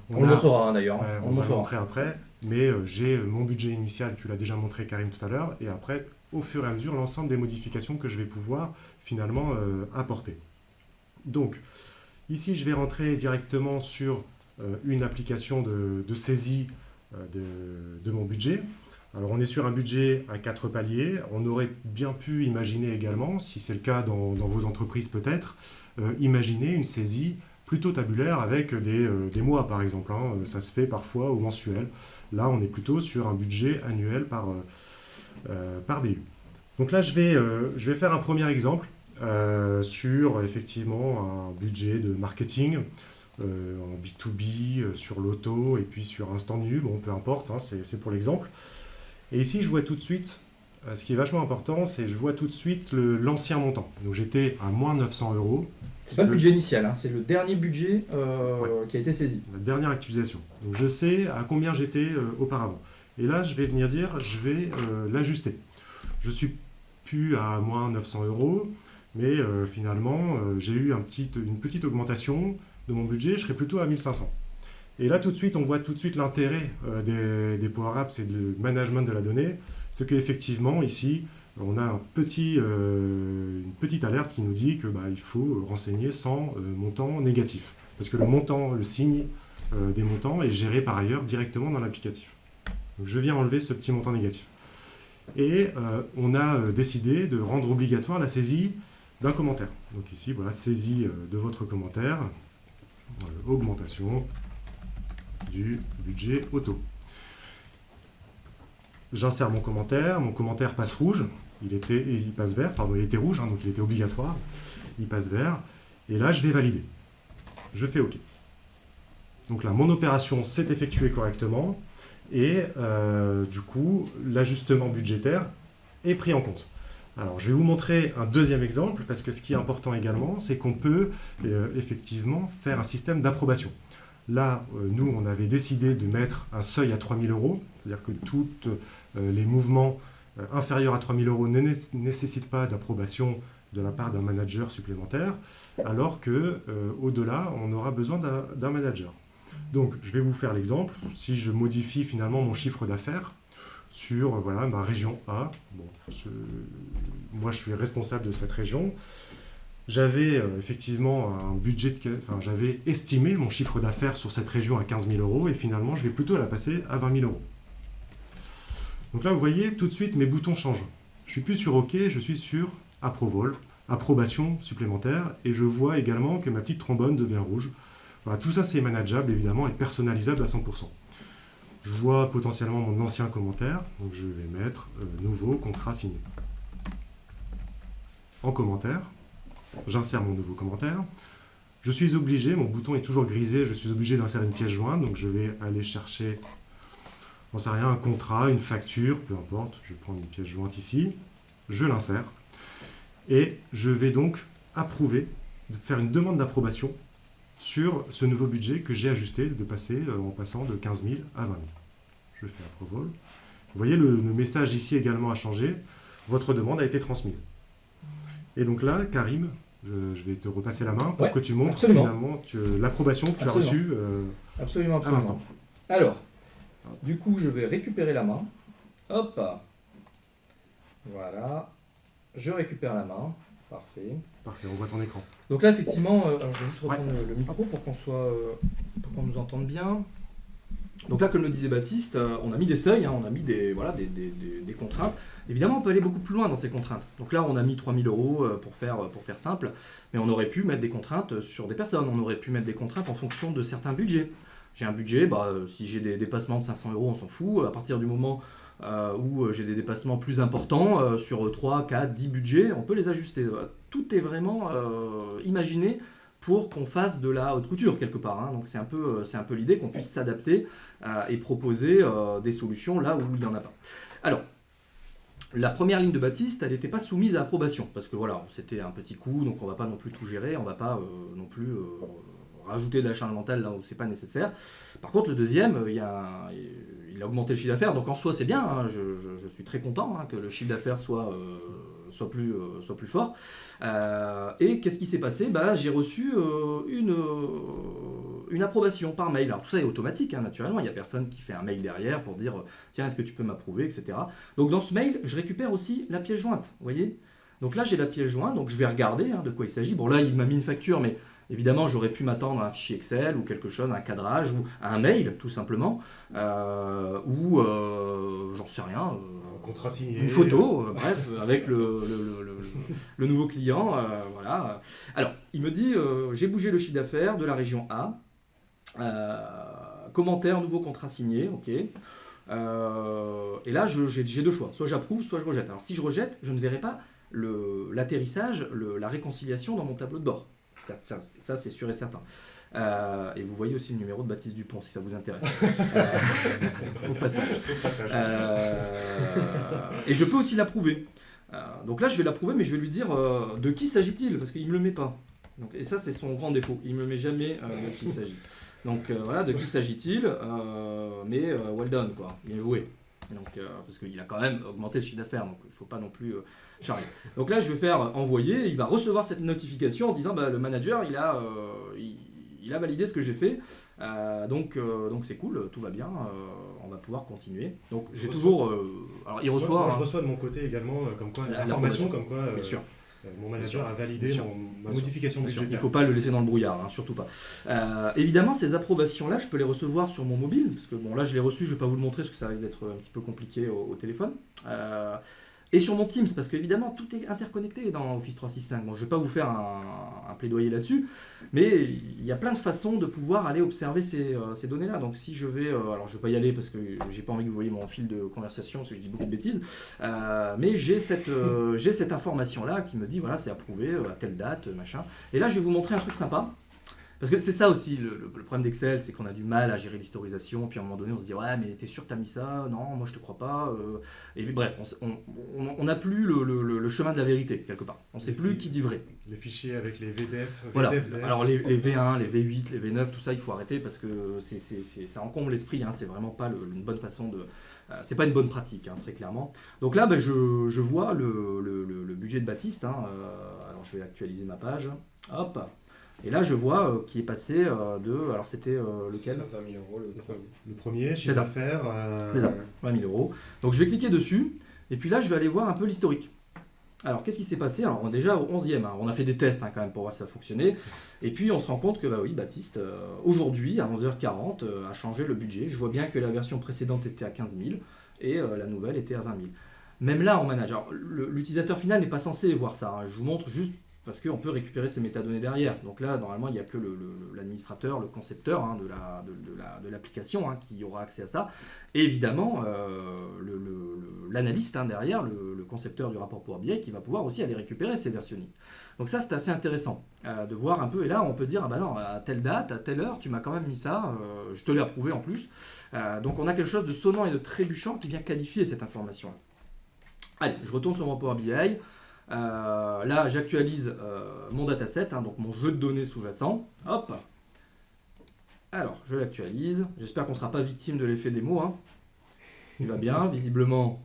On le montrera, hein, d'ailleurs. On va le montrer après, mais j'ai mon budget initial, tu l'as déjà montré Karim tout à l'heure, et après, au fur et à mesure, l'ensemble des modifications que je vais pouvoir finalement apporter. Donc, ici, je vais rentrer directement sur une application de saisie de mon budget. Alors on est sur un budget à 4 paliers, on aurait bien pu imaginer également, si c'est le cas dans vos entreprises peut-être, imaginer une saisie plutôt tabulaire avec des mois par exemple, hein. Ça se fait parfois au mensuel. Là on est plutôt sur un budget annuel par BU. Donc là je vais faire un premier exemple sur effectivement un budget de marketing en B2B, sur l'auto et puis sur un stand nu, bon peu importe, hein, c'est pour l'exemple. Et ici, je vois tout de suite, ce qui est vachement important, c'est que je vois tout de suite l'ancien montant. Donc j'étais à moins 900 €. C'est pas le budget initial, hein, c'est le dernier budget qui a été saisi. La dernière actualisation. Donc je sais à combien j'étais auparavant. Et là, je vais venir dire, je vais l'ajuster. Je suis plus à moins 900 €, mais finalement, j'ai eu une petite augmentation de mon budget, je serai plutôt à 1500 €. Et là, tout de suite, on voit tout de suite l'intérêt des Power Apps et du management de la donnée. Ce qu'effectivement, ici, on a une petite alerte qui nous dit que il faut renseigner sans montant négatif. Parce que le signe des montants est géré par ailleurs directement dans l'applicatif. Donc, je viens enlever ce petit montant négatif. Et on a décidé de rendre obligatoire la saisie d'un commentaire. Donc ici, voilà, saisie de votre commentaire, augmentation. du budget auto. J'insère mon commentaire passe rouge, il passe vert, pardon, il était rouge, hein, donc il était obligatoire, il passe vert, et là je vais valider. Je fais OK. Donc là, mon opération s'est effectuée correctement, et du coup, l'ajustement budgétaire est pris en compte. Alors, je vais vous montrer un deuxième exemple, parce que ce qui est important également, c'est qu'on peut effectivement faire un système d'approbation. Là, nous, on avait décidé de mettre un seuil à 3 000 €, c'est-à-dire que tous les mouvements inférieurs à 3 000 € ne nécessitent pas d'approbation de la part d'un manager supplémentaire, alors que au-delà, on aura besoin d'un manager. Donc, je vais vous faire l'exemple. Si je modifie finalement mon chiffre d'affaires sur voilà, ma région A, bon, moi je suis responsable de cette région, j'avais effectivement un budget, j'avais estimé mon chiffre d'affaires sur cette région à 15 000 € et finalement je vais plutôt la passer à 20 000 €. Donc là vous voyez tout de suite mes boutons changent. Je suis plus sur OK, je suis sur Approval, approbation supplémentaire, et je vois également que ma petite trombone devient rouge. Voilà, tout ça c'est manageable évidemment et personnalisable à 100%. Je vois potentiellement mon ancien commentaire, donc je vais mettre nouveau contrat signé. En commentaire, j'insère mon nouveau commentaire. Je suis obligé, mon bouton est toujours grisé, je suis obligé d'insérer une pièce jointe, donc je vais aller chercher, j'en sais rien, un contrat, une facture, peu importe, je vais prendre une pièce jointe ici, je l'insère, et je vais donc approuver, faire une demande d'approbation sur ce nouveau budget que j'ai ajusté, de passer en passant de 15 000 à 20 000. Je fais Approval. Vous voyez, le message ici également a changé. Votre demande a été transmise. Et donc là, Karim, je vais te repasser la main pour que tu montres finalement l'approbation que tu as reçue Absolument. à l'instant. Alors, du coup, je vais récupérer la main. Hop. Voilà. Je récupère la main. Parfait. Parfait, on voit ton écran. Donc là, effectivement, je vais juste reprendre le micro pour qu'on nous entende bien. Donc là, comme le disait Baptiste, on a mis des seuils, hein, on a mis des contraintes. Évidemment, on peut aller beaucoup plus loin dans ces contraintes. Donc là, on a mis 3 000 € pour faire simple, mais on aurait pu mettre des contraintes sur des personnes, on aurait pu mettre des contraintes en fonction de certains budgets. J'ai un budget, si j'ai des dépassements de 500 €, on s'en fout. À partir du moment où j'ai des dépassements plus importants, sur 3, 4, 10 budgets, on peut les ajuster. Tout est vraiment imaginé pour qu'on fasse de la haute couture quelque part. Hein. Donc c'est un peu l'idée qu'on puisse s'adapter et proposer des solutions là où il n'y en a pas. Alors, la première ligne de Baptiste, elle n'était pas soumise à approbation, parce que voilà, c'était un petit coup, donc on ne va pas non plus tout gérer, on ne va pas non plus rajouter de la charge mentale là où c'est pas nécessaire. Par contre, le deuxième, il a augmenté le chiffre d'affaires, donc en soi c'est bien, hein, je suis très content que le chiffre d'affaires soit plus fort. Et qu'est-ce qui s'est passé ? J'ai reçu une approbation par mail. Alors tout ça est automatique, hein, naturellement, il n'y a personne qui fait un mail derrière pour dire tiens, est-ce que tu peux m'approuver, etc. Donc dans ce mail, je récupère aussi la pièce jointe, vous voyez ? Donc là j'ai la pièce jointe, donc je vais regarder de quoi il s'agit. Bon là il m'a mis une facture, mais évidemment, j'aurais pu m'attendre à un fichier Excel ou quelque chose, un cadrage ou à un mail, tout simplement, ou j'en sais rien, Un contrat signé. une photo, bref, avec le nouveau client. Voilà. Alors, il me dit j'ai bougé le chiffre d'affaires de la région A, commentaire, nouveau contrat signé, ok. Et là, j'ai deux choix, soit j'approuve, soit je rejette. Alors, si je rejette, je ne verrai pas l'atterrissage, la réconciliation dans mon tableau de bord. Ça c'est sûr et certain. Et vous voyez aussi le numéro de Baptiste Dupont si ça vous intéresse. Au passage. Et je peux aussi l'approuver. Donc là je vais l'approuver, mais je vais lui dire de qui s'agit-il, parce qu'il ne me le met pas. Donc, et ça c'est son grand défaut, il ne me met jamais de qui il s'agit. Donc voilà, de qui s'agit-il, mais well done, quoi, bien joué. Donc, parce qu'il a quand même augmenté le chiffre d'affaires, donc il ne faut pas non plus charrier. Donc là, je vais faire envoyer, il va recevoir cette notification en disant le manager, il a validé ce que j'ai fait, donc c'est cool, tout va bien, on va pouvoir continuer. Donc j'ai toujours... alors il reçoit... Moi, je reçois de mon côté également comme quoi, l'information comme quoi bien sûr. Mon manager a validé ma modification budgétaire. Il ne faut pas le laisser dans le brouillard, hein, surtout pas. Évidemment, ces approbations-là, je peux les recevoir sur mon mobile, parce que bon, là, je l'ai reçu, je ne vais pas vous le montrer, parce que ça risque d'être un petit peu compliqué au téléphone. Et sur mon Teams, parce qu'évidemment, tout est interconnecté dans Office 365. Bon, je ne vais pas vous faire un plaidoyer là-dessus, mais il y a plein de façons de pouvoir aller observer ces données-là. Donc si je vais... alors je ne vais pas y aller parce que j'ai pas envie que vous voyez mon fil de conversation, parce que je dis beaucoup de bêtises, mais j'ai cette information-là qui me dit, voilà, c'est approuvé à telle date, machin. Et là, je vais vous montrer un truc sympa. Parce que c'est ça aussi, le problème d'Excel, c'est qu'on a du mal à gérer l'historisation, puis à un moment donné, on se dit « Ouais, mais t'es sûr que t'as mis ça? Non, moi je te crois pas. » Et bref, on n'a plus le chemin de la vérité, quelque part. On ne sait plus qui dit vrai. Les fichiers avec les VDF, Voilà. VDF. Alors les V1, les V8, les V9, tout ça, il faut arrêter parce que ça encombre l'esprit, hein. C'est vraiment pas une bonne façon de... c'est pas une bonne pratique, hein, très clairement. Donc là, je vois le budget de Baptiste. Hein. Alors je vais actualiser ma page. Hop. Et là, je vois qui est passé de... Alors, c'était lequel? 20 000 euros Le premier, C'est chiffre ça. d'affaires. C'est ça, 20 000 euros. Donc, je vais cliquer dessus. Et puis là, je vais aller voir un peu l'historique. Alors, qu'est-ce qui s'est passé? Alors, déjà au 11e, hein, on a fait des tests hein, quand même pour voir si ça fonctionnait. Et puis, on se rend compte que, bah oui, Baptiste, aujourd'hui, à 11h40, a changé le budget. Je vois bien que la version précédente était à 15 000 et la nouvelle était à 20 000. Même là, en manage. Alors, l'utilisateur final n'est pas censé voir ça. Hein. Je vous montre juste... parce qu'on peut récupérer ces métadonnées derrière. Donc là, normalement, il n'y a que l'administrateur, le concepteur hein, de l'application hein, qui aura accès à ça. Et évidemment, l'analyste hein, derrière, le concepteur du rapport Power BI, qui va pouvoir aussi aller récupérer ces versionnings. Donc ça, c'est assez intéressant de voir un peu. Et là, on peut dire, ah bah non, à telle date, à telle heure, tu m'as quand même mis ça, je te l'ai approuvé en plus. Donc on a quelque chose de sonnant et de trébuchant qui vient qualifier cette information-là. Allez, je retourne sur mon Power BI. Là, j'actualise mon dataset, hein, donc mon jeu de données sous-jacent. Hop. Alors, je l'actualise. J'espère qu'on ne sera pas victime de l'effet démo. Hein. Il va bien, visiblement.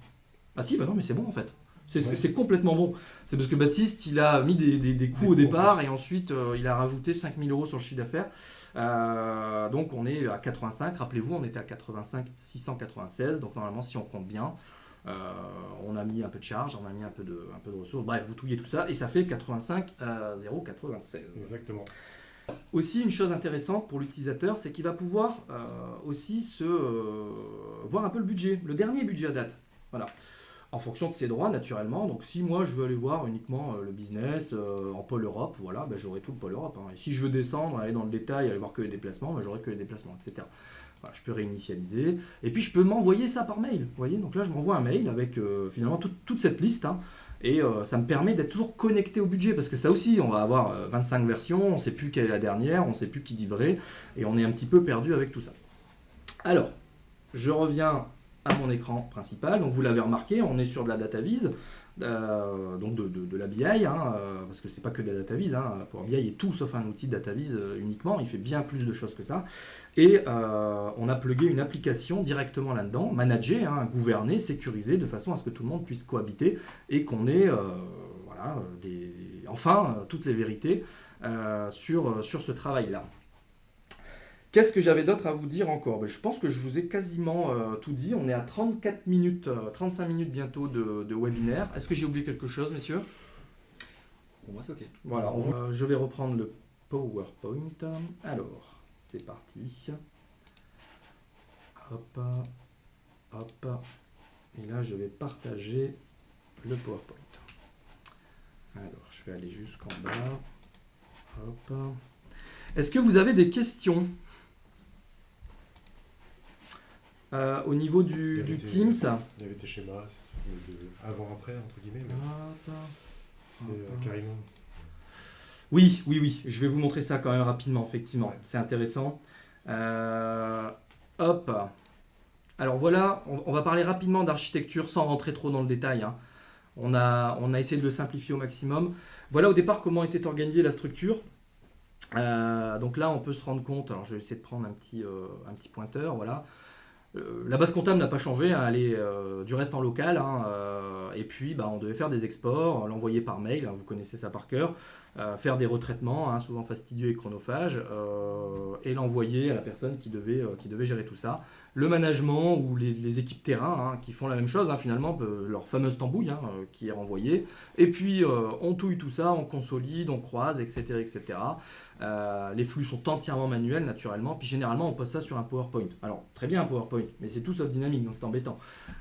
Ah si, bah non, mais c'est bon en fait. C'est complètement bon. C'est parce que Baptiste, il a mis des coûts au départ et ensuite il a rajouté 5 000 euros sur le chiffre d'affaires. Donc on est à 85. Rappelez-vous, on était à 85 696. Donc normalement, si on compte bien. On a mis un peu de charge, on a mis un peu de ressources, bref, vous touillez tout ça et ça fait 85 096. Exactement. Aussi, une chose intéressante pour l'utilisateur, c'est qu'il va pouvoir aussi voir un peu le budget, le dernier budget à date. Voilà. En fonction de ses droits, naturellement. Donc, si moi je veux aller voir uniquement le business en pôle Europe, voilà, ben, j'aurai tout le pôle Europe. Hein. Et si je veux descendre, aller dans le détail, aller voir que les déplacements, ben, j'aurai que les déplacements, etc. Voilà, je peux réinitialiser. Et puis, je peux m'envoyer ça par mail. Vous voyez, donc là, je m'envoie un mail avec finalement toute cette liste. Hein, et ça me permet d'être toujours connecté au budget. Parce que ça aussi, on va avoir 25 versions. On ne sait plus quelle est la dernière. On ne sait plus qui dit vrai. Et on est un petit peu perdu avec tout ça. Alors, je reviens à mon écran principal. Donc, vous l'avez remarqué, on est sur de la data vise. Donc de la BI, hein, parce que c'est pas que de la data vise, hein, Power BI est tout sauf un outil de data vise uniquement, il fait bien plus de choses que ça. Et on a plugué une application directement là-dedans, managée, hein, gouvernée, sécurisée, de façon à ce que tout le monde puisse cohabiter et qu'on ait voilà, toutes les vérités sur ce travail-là. Qu'est-ce que j'avais d'autre à vous dire encore? Je pense que je vous ai quasiment tout dit. On est à 34 minutes, 35 minutes bientôt de webinaire. Est-ce que j'ai oublié quelque chose, messieurs? Pour moi, c'est OK. Voilà, je vais reprendre le PowerPoint. Alors, c'est parti. Hop, hop. Et là, je vais partager le PowerPoint. Alors, je vais aller jusqu'en bas. Hop. Est-ce que vous avez des questions? Au niveau du Teams. Il y avait tes schémas avant-après, entre guillemets. C'est carrément. Oui, je vais vous montrer ça quand même rapidement, effectivement. Ouais. C'est intéressant. Hop. Alors voilà, on va parler rapidement d'architecture sans rentrer trop dans le détail. Hein. On a essayé de le simplifier au maximum. Voilà au départ comment était organisée la structure. Donc là, on peut se rendre compte. Alors je vais essayer de prendre un petit pointeur. Voilà. La base comptable n'a pas changé, hein, elle est du reste en local, hein, et puis on devait faire des exports, l'envoyer par mail, hein, vous connaissez ça par cœur, faire des retraitements, hein, souvent fastidieux et chronophages, et l'envoyer à la personne qui devait gérer tout ça. Le management ou les équipes terrain hein, qui font la même chose, hein, finalement, leur fameuse tambouille hein, qui est renvoyée, et puis on touille tout ça, on consolide, on croise, etc. etc. Les flux sont entièrement manuels, naturellement. Puis généralement, on poste ça sur un PowerPoint. Alors, très bien un PowerPoint, mais c'est tout sauf dynamique, donc c'est embêtant.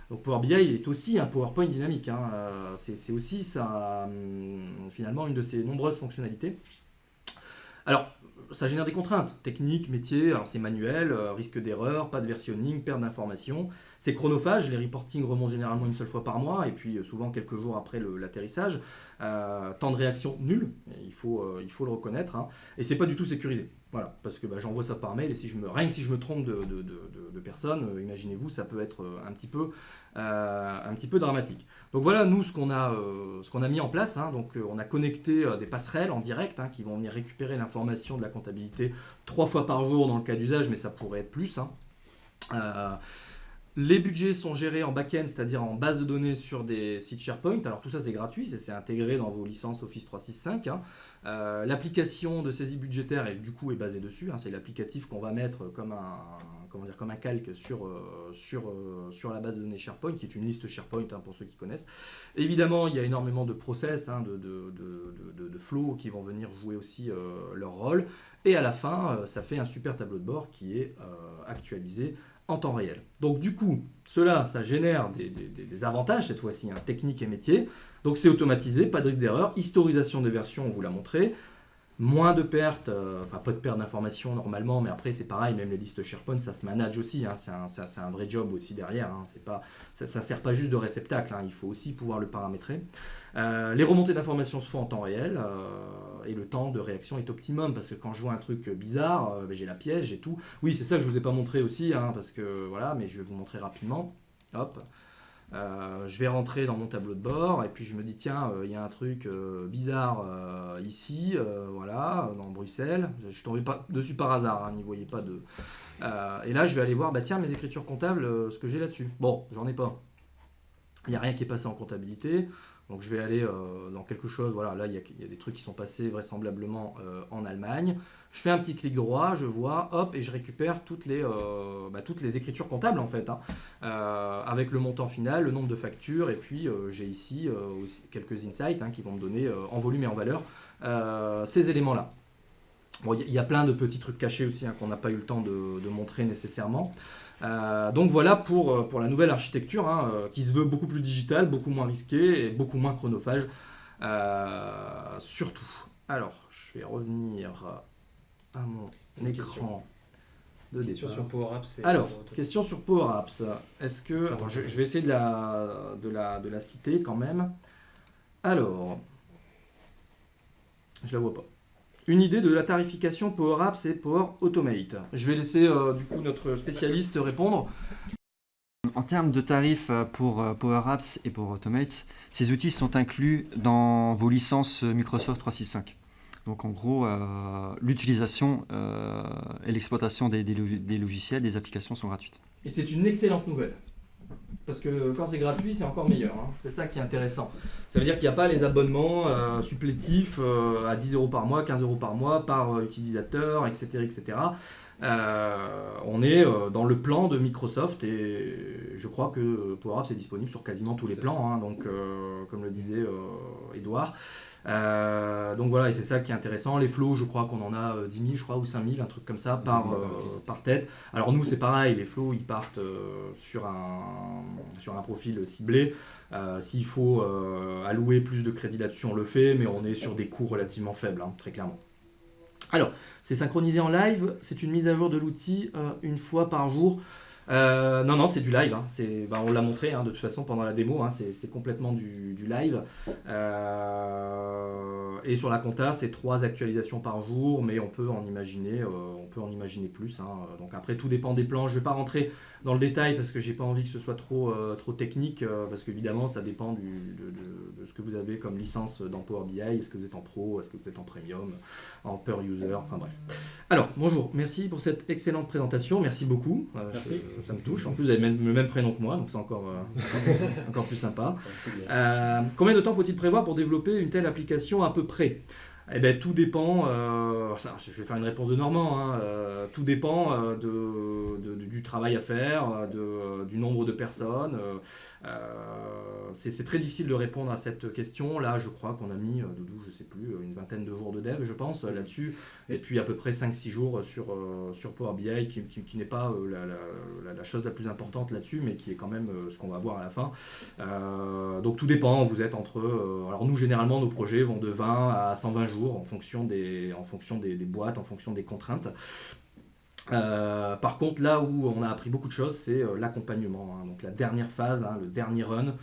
Donc Power BI est aussi un PowerPoint dynamique. Hein. C'est aussi ça, finalement, une de ses nombreuses fonctionnalités. Alors, ça génère des contraintes techniques, métiers, alors c'est manuel, risque d'erreur, pas de versionning, perte d'informations. C'est chronophage, les reportings remontent généralement une seule fois par mois et puis souvent quelques jours après l'atterrissage. Temps de réaction nul, il faut le reconnaître. Hein. Et c'est pas du tout sécurisé. Voilà, parce que j'envoie ça par mail et rien que si je me trompe de personne, imaginez-vous, ça peut être un petit peu dramatique. Donc voilà, nous, ce qu'on a mis en place, hein, donc on a connecté des passerelles en direct qui vont venir récupérer l'information de la comptabilité 3 fois par jour dans le cas d'usage, mais ça pourrait être plus. Les budgets sont gérés en back-end, c'est-à-dire en base de données sur des sites SharePoint. Alors tout ça c'est gratuit, c'est intégré dans vos licences Office 365. L'application de saisie budgétaire du coup est basée dessus. C'est l'applicatif qu'on va mettre comme un calque sur la base de données SharePoint, qui est une liste SharePoint pour ceux qui connaissent. Évidemment, il y a énormément de process, de flows qui vont venir jouer aussi leur rôle. Et à la fin, ça fait un super tableau de bord qui est actualisé en temps réel. Donc du coup, ça génère des avantages cette fois-ci, techniques et métiers. Donc c'est automatisé, pas de risque d'erreur, historisation des versions, on vous l'a montré, moins de pertes, pas de perte d'informations normalement, mais après c'est pareil, même les listes SharePoint, ça se manage aussi, c'est un vrai job aussi derrière, ça ne sert pas juste de réceptacle, il faut aussi pouvoir le paramétrer. Les remontées d'informations se font en temps réel et le temps de réaction est optimum parce que quand je vois un truc bizarre, j'ai la pièce, j'ai tout. Oui, c'est ça que je ne vous ai pas montré aussi, parce que voilà, mais je vais vous montrer rapidement. Hop. Je vais rentrer dans mon tableau de bord et puis je me dis tiens, il y a un truc bizarre ici, voilà, dans Bruxelles. Je suis tombé dessus par hasard, n'y voyez pas de. Et là, je vais aller voir, tiens, mes écritures comptables, ce que j'ai là-dessus. Bon, j'en ai pas. Il n'y a rien qui est passé en comptabilité. Donc je vais aller dans quelque chose, voilà, là il y a des trucs qui sont passés vraisemblablement en Allemagne. Je fais un petit clic droit, je vois, hop, et je récupère toutes les écritures comptables en fait, avec le montant final, le nombre de factures, et puis j'ai ici aussi quelques insights qui vont me donner en volume et en valeur ces éléments-là. Bon, il y a plein de petits trucs cachés aussi qu'on n'a pas eu le temps de montrer nécessairement. Donc voilà pour la nouvelle architecture qui se veut beaucoup plus digitale, beaucoup moins risquée et beaucoup moins chronophage surtout. Alors je vais revenir à mon écran de départ. Question sur Power Apps. Alors, question sur Power Apps. Est-ce que... Attends, je vais essayer de la citer quand même. Alors, je la vois pas. Une idée de la tarification Power Apps et Power Automate. Je vais laisser du coup notre spécialiste répondre. En termes de tarifs pour Power Apps et Power Automate, ces outils sont inclus dans vos licences Microsoft 365. Donc en gros, l'utilisation et l'exploitation des logiciels, des applications sont gratuites. Et c'est une excellente nouvelle. Parce que quand c'est gratuit, c'est encore meilleur. C'est ça qui est intéressant. Ça veut dire qu'il n'y a pas les abonnements supplétifs à 10 € par mois, 15 € par mois par utilisateur, etc. etc. On est dans le plan de Microsoft et je crois que Power Apps est disponible sur quasiment tous les plans, donc comme le disait Edouard. Donc voilà, et c'est ça qui est intéressant. Les flows, je crois qu'on en a 10 000, je crois, ou 5 000, un truc comme ça par tête. Alors nous, c'est pareil, les flows, ils partent sur un profil ciblé. S'il faut allouer plus de crédit là-dessus, on le fait, mais on est sur des coûts relativement faibles, très clairement. Alors, c'est synchronisé en live, c'est une mise à jour de l'outil une fois par jour. Non, c'est du live. On l'a montré de toute façon pendant la démo. C'est complètement du live. Et sur la compta, c'est 3 actualisations par jour, mais on peut en imaginer plus. Donc après, tout dépend des plans. Je ne vais pas rentrer dans le détail parce que j'ai pas envie que ce soit trop technique, parce qu'évidemment, ça dépend de ce que vous avez comme licence dans Power BI. Est-ce que vous êtes en pro, est-ce que vous êtes en premium, en per user, enfin bref. Alors, bonjour, merci pour cette excellente présentation. Merci beaucoup. Merci. Ça me touche. En plus, vous avez le même prénom que moi, donc c'est encore plus sympa. Combien de temps faut-il prévoir pour développer une telle application à peu près ? Eh ben, tout dépend, je vais faire une réponse de Normand, hein, tout dépend du travail à faire, du nombre de personnes. C'est très difficile de répondre à cette question. Là, je crois qu'on a mis, Doudou, je sais plus, une vingtaine de jours de dev, je pense, là-dessus. Et puis à peu près 5-6 jours sur Power BI, qui n'est pas la chose la plus importante là-dessus, mais qui est quand même ce qu'on va voir à la fin. Donc tout dépend, vous êtes entre... alors nous, généralement, nos projets vont de 20 à 120 jours en fonction des boîtes, en fonction des contraintes. Par contre, là où on a appris beaucoup de choses, c'est l'accompagnement, hein. Donc la dernière phase, hein, le dernier run.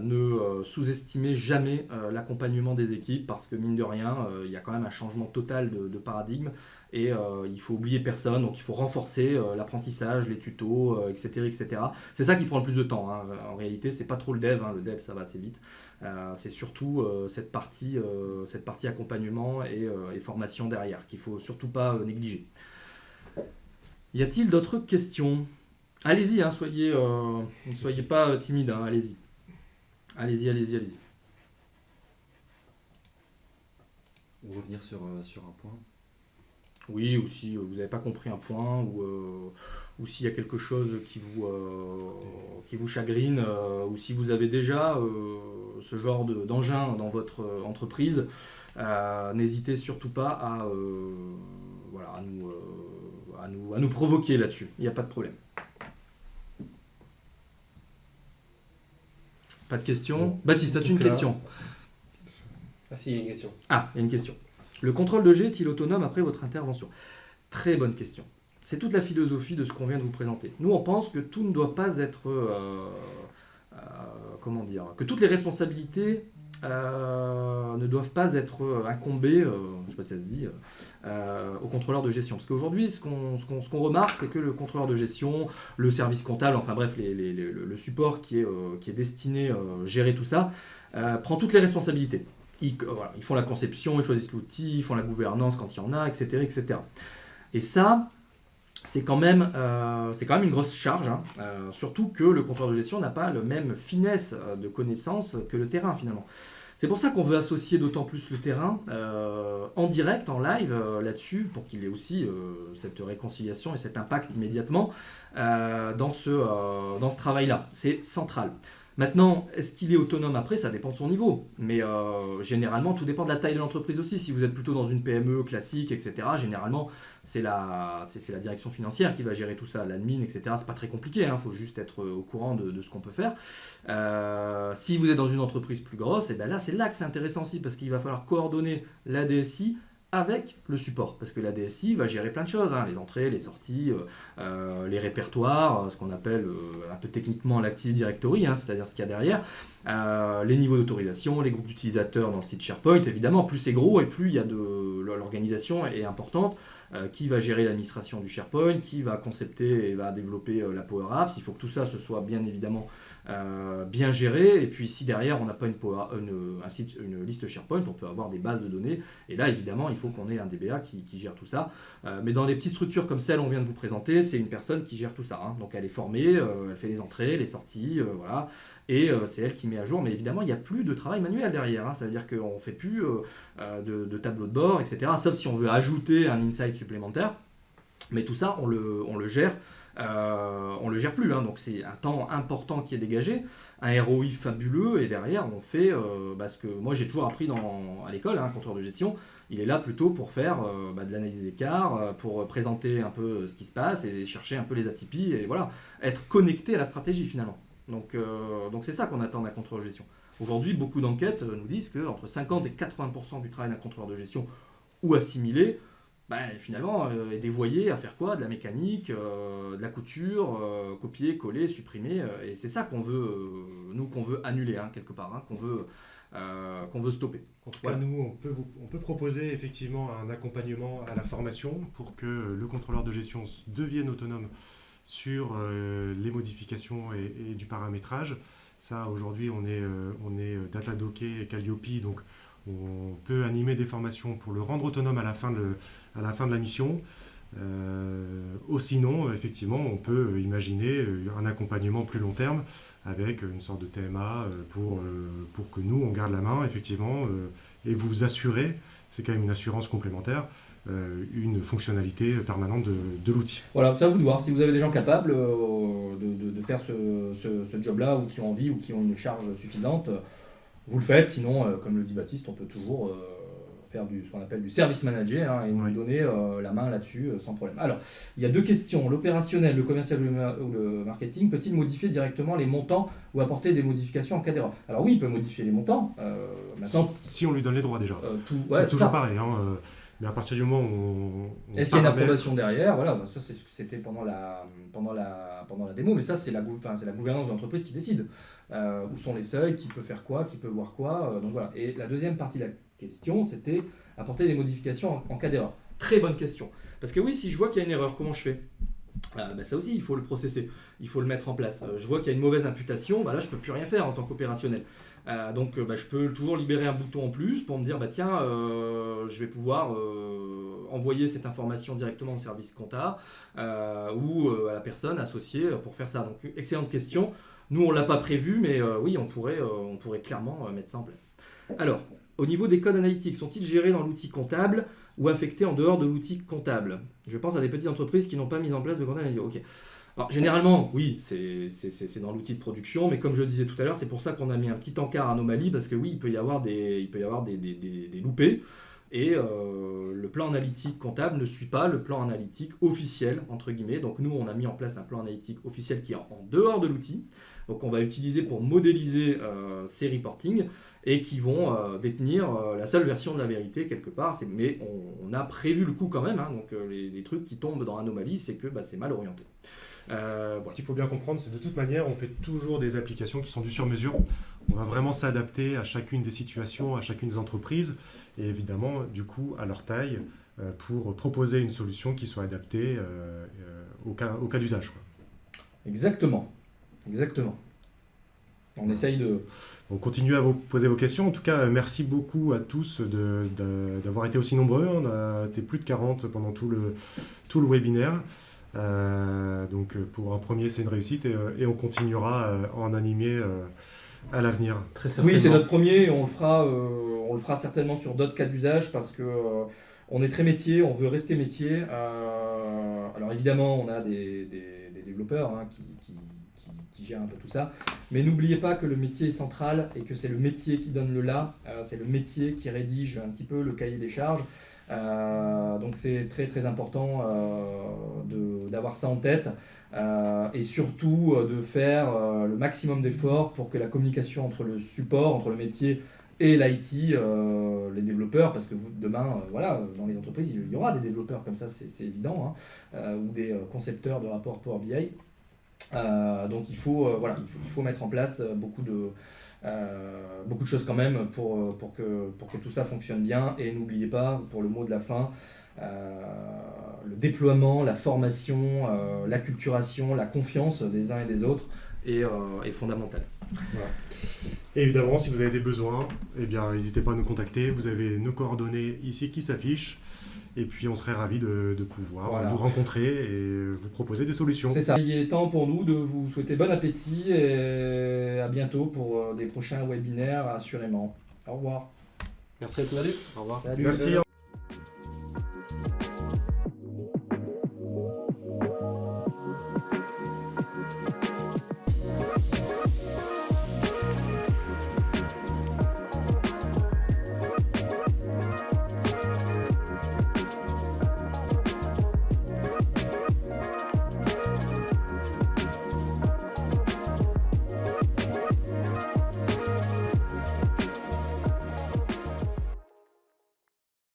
Ne sous-estimez jamais l'accompagnement des équipes parce que mine de rien, il y a quand même un changement total de paradigme et il faut oublier personne, donc il faut renforcer l'apprentissage, les tutos, etc., etc. C'est ça qui prend le plus de temps, hein. En réalité, c'est pas trop le dev, hein. Le dev ça va assez vite. C'est surtout cette partie accompagnement et formation derrière qu'il faut surtout pas négliger. Y a-t-il d'autres questions? Allez-y, hein, ne soyez pas timide, hein, allez-y. Allez-y. Ou revenir sur un point. Oui, ou si vous n'avez pas compris un point, ou s'il y a quelque chose qui vous chagrine, ou si vous avez déjà ce genre d'engin dans votre entreprise, n'hésitez surtout pas à nous provoquer là-dessus. Il n'y a pas de problème. Pas de questions? Baptiste, as-tu une question? Ah si, il y a une question. Ah, il y a une question. Le contrôle de jet est-il autonome après votre intervention? Très bonne question. C'est toute la philosophie de ce qu'on vient de vous présenter. Nous, on pense que tout ne doit pas être... que toutes les responsabilités ne doivent pas être incombées, je ne sais pas si ça se dit, au contrôleur de gestion. Parce qu'aujourd'hui, ce qu'on remarque, c'est que le contrôleur de gestion, le service comptable, enfin bref, le support qui est destiné à gérer tout ça, prend toutes les responsabilités. Ils font la conception, ils choisissent l'outil, ils font la gouvernance quand il y en a, etc. etc. Et ça, c'est quand même une grosse charge, hein. Surtout que le contrôleur de gestion n'a pas la même finesse de connaissance que le terrain finalement. C'est pour ça qu'on veut associer d'autant plus le terrain en direct, en live là-dessus, pour qu'il ait aussi cette réconciliation et cet impact immédiatement dans ce travail-là. C'est central. Maintenant, est-ce qu'il est autonome après? Ça dépend de son niveau. Mais généralement, tout dépend de la taille de l'entreprise aussi. Si vous êtes plutôt dans une PME classique, etc., généralement, c'est la direction financière qui va gérer tout ça, l'admin, etc. C'est pas très compliqué, hein. Faut juste être au courant de ce qu'on peut faire. Si vous êtes dans une entreprise plus grosse, et ben là, c'est là que c'est intéressant aussi, parce qu'il va falloir coordonner la DSI avec le support, parce que la DSI va gérer plein de choses, hein, les entrées, les sorties, les répertoires, ce qu'on appelle un peu techniquement l'Active Directory, hein, c'est-à-dire ce qu'il y a derrière, les niveaux d'autorisation, les groupes d'utilisateurs dans le site SharePoint, évidemment, plus c'est gros et plus il y a l'organisation est importante. Qui va gérer l'administration du SharePoint, qui va concepter et va développer la Power Apps. Il faut que tout ça se soit bien évidemment bien géré. Et puis si derrière on n'a pas une liste SharePoint, on peut avoir des bases de données. Et là évidemment il faut qu'on ait un DBA qui gère tout ça. Mais dans les petites structures comme celle qu'on vient de vous présenter, c'est une personne qui gère tout ça, hein. Donc elle est formée, elle fait les entrées, les sorties, voilà. Et c'est elle qui met à jour, mais évidemment il n'y a plus de travail manuel derrière, hein. Ça veut dire qu'on ne fait plus de tableau de bord, etc. Sauf si on veut ajouter un insight supplémentaire, mais tout ça on le gère plus, hein. Donc c'est un temps important qui est dégagé, un ROI fabuleux, et derrière on fait ce que moi j'ai toujours appris à l'école, hein, contrôleur de gestion. Il est là plutôt pour faire de l'analyse d'écart, pour présenter un peu ce qui se passe et chercher un peu les atypies, et voilà, être connecté à la stratégie finalement. Donc c'est ça qu'on attend d'un contrôleur de gestion. Aujourd'hui, beaucoup d'enquêtes nous disent qu'entre 50 et 80% du travail d'un contrôleur de gestion ou assimilé, finalement, est dévoyé à faire quoi? De la mécanique, de la couture, copier, coller, supprimer. Et c'est ça qu'on veut annuler, hein, quelque part, hein, qu'on veut stopper. En tout cas, nous, on peut proposer effectivement un accompagnement à la formation pour que le contrôleur de gestion devienne autonome sur les modifications et du paramétrage. Ça, aujourd'hui, on est Datadocké et Calliope, donc on peut animer des formations pour le rendre autonome à la fin de la mission. Ou sinon, effectivement, on peut imaginer un accompagnement plus long terme avec une sorte de TMA pour que nous, on garde la main, effectivement, et vous assurer c'est quand même une assurance complémentaire, une fonctionnalité permanente de l'outil. Voilà, c'est à vous de voir. Si vous avez des gens capables de faire ce job-là, ou qui ont envie, ou qui ont une charge suffisante, vous le faites. Sinon, comme le dit Baptiste, on peut toujours faire ce qu'on appelle du service manager, hein, et nous donner la main là-dessus sans problème. Alors, il y a deux questions. L'opérationnel, le commercial ou le marketing peut-il modifier directement les montants ou apporter des modifications en cas d'erreur? Alors oui, il peut modifier les montants. Maintenant, Si on lui donne les droits déjà. ouais, c'est toujours pareil. Mais à partir du moment où on est-ce qu'il y a une approbation derrière? Voilà, ça c'était pendant la démo, mais ça c'est la gouvernance de l'entreprise qui décide. Où sont les seuils, qui peut faire quoi, qui peut voir quoi. Donc voilà. Et la deuxième partie de la question, c'était apporter des modifications en cas d'erreur. Très bonne question. Parce que oui, si je vois qu'il y a une erreur, comment je fais? Ça aussi, il faut le processer, il faut le mettre en place. Je vois qu'il y a une mauvaise imputation, là je ne peux plus rien faire en tant qu'opérationnel. Donc je peux toujours libérer un bouton en plus pour me dire tiens, je vais pouvoir envoyer cette information directement au service compta ou à la personne associée pour faire ça. Donc excellente question. Nous on ne l'a pas prévu, mais oui, on pourrait clairement mettre ça en place. Alors, au niveau des codes analytiques, sont-ils gérés dans l'outil comptable ou affectés en dehors de l'outil comptable? Je pense à des petites entreprises qui n'ont pas mis en place de codes analytiques. Ok. Alors, généralement, oui, c'est dans l'outil de production, mais comme je le disais tout à l'heure, c'est pour ça qu'on a mis un petit encart anomalie, parce que oui, il peut y avoir des loupés, et le plan analytique comptable ne suit pas le plan analytique officiel, entre guillemets. Donc nous, on a mis en place un plan analytique officiel qui est en dehors de l'outil, donc on va utiliser pour modéliser ces reportings, et qui vont détenir la seule version de la vérité quelque part. Mais on a prévu le coup quand même, hein, donc les trucs qui tombent dans anomalie, c'est que c'est mal orienté. Voilà. Ce qu'il faut bien comprendre, c'est de toute manière, on fait toujours des applications qui sont du sur-mesure. On va vraiment s'adapter à chacune des situations, à chacune des entreprises, et évidemment, du coup, à leur taille, pour proposer une solution qui soit adaptée au cas d'usage, quoi. Exactement. On essaye de... On continue à vous poser vos questions. En tout cas, merci beaucoup à tous d'avoir été aussi nombreux. On a été plus de 40 pendant tout le webinaire. Donc pour un premier, c'est une réussite, et on continuera à en animer à l'avenir. Très certainement. Oui, c'est notre premier, et on le fera certainement sur d'autres cas d'usage, parce que on est très métier, on veut rester métier. Alors évidemment, on a des développeurs, hein, qui gèrent un peu tout ça, mais n'oubliez pas que le métier est central, et que c'est le métier qui donne le là, c'est le métier qui rédige un petit peu le cahier des charges. Donc c'est très très important d'avoir ça en tête, et surtout de faire le maximum d'efforts pour que la communication entre le support, entre le métier et l'IT, les développeurs, parce que demain, dans les entreprises, il y aura des développeurs comme ça, c'est évident, hein, ou des concepteurs de rapports Power BI. Donc il faut mettre en place beaucoup de choses quand même pour que tout ça fonctionne bien. Et n'oubliez pas, pour le mot de la fin, le déploiement, la formation, l'acculturation, la confiance des uns et des autres est fondamentale. Voilà. Et évidemment, si vous avez des besoins, n'hésitez pas à nous contacter. Vous avez nos coordonnées ici qui s'affichent. Et puis on serait ravis de pouvoir vous rencontrer et vous proposer des solutions. C'est ça. Il est temps pour nous de vous souhaiter bon appétit, et à bientôt pour des prochains webinaires, assurément. Au revoir. Merci à tous. Au revoir. Salut. Merci.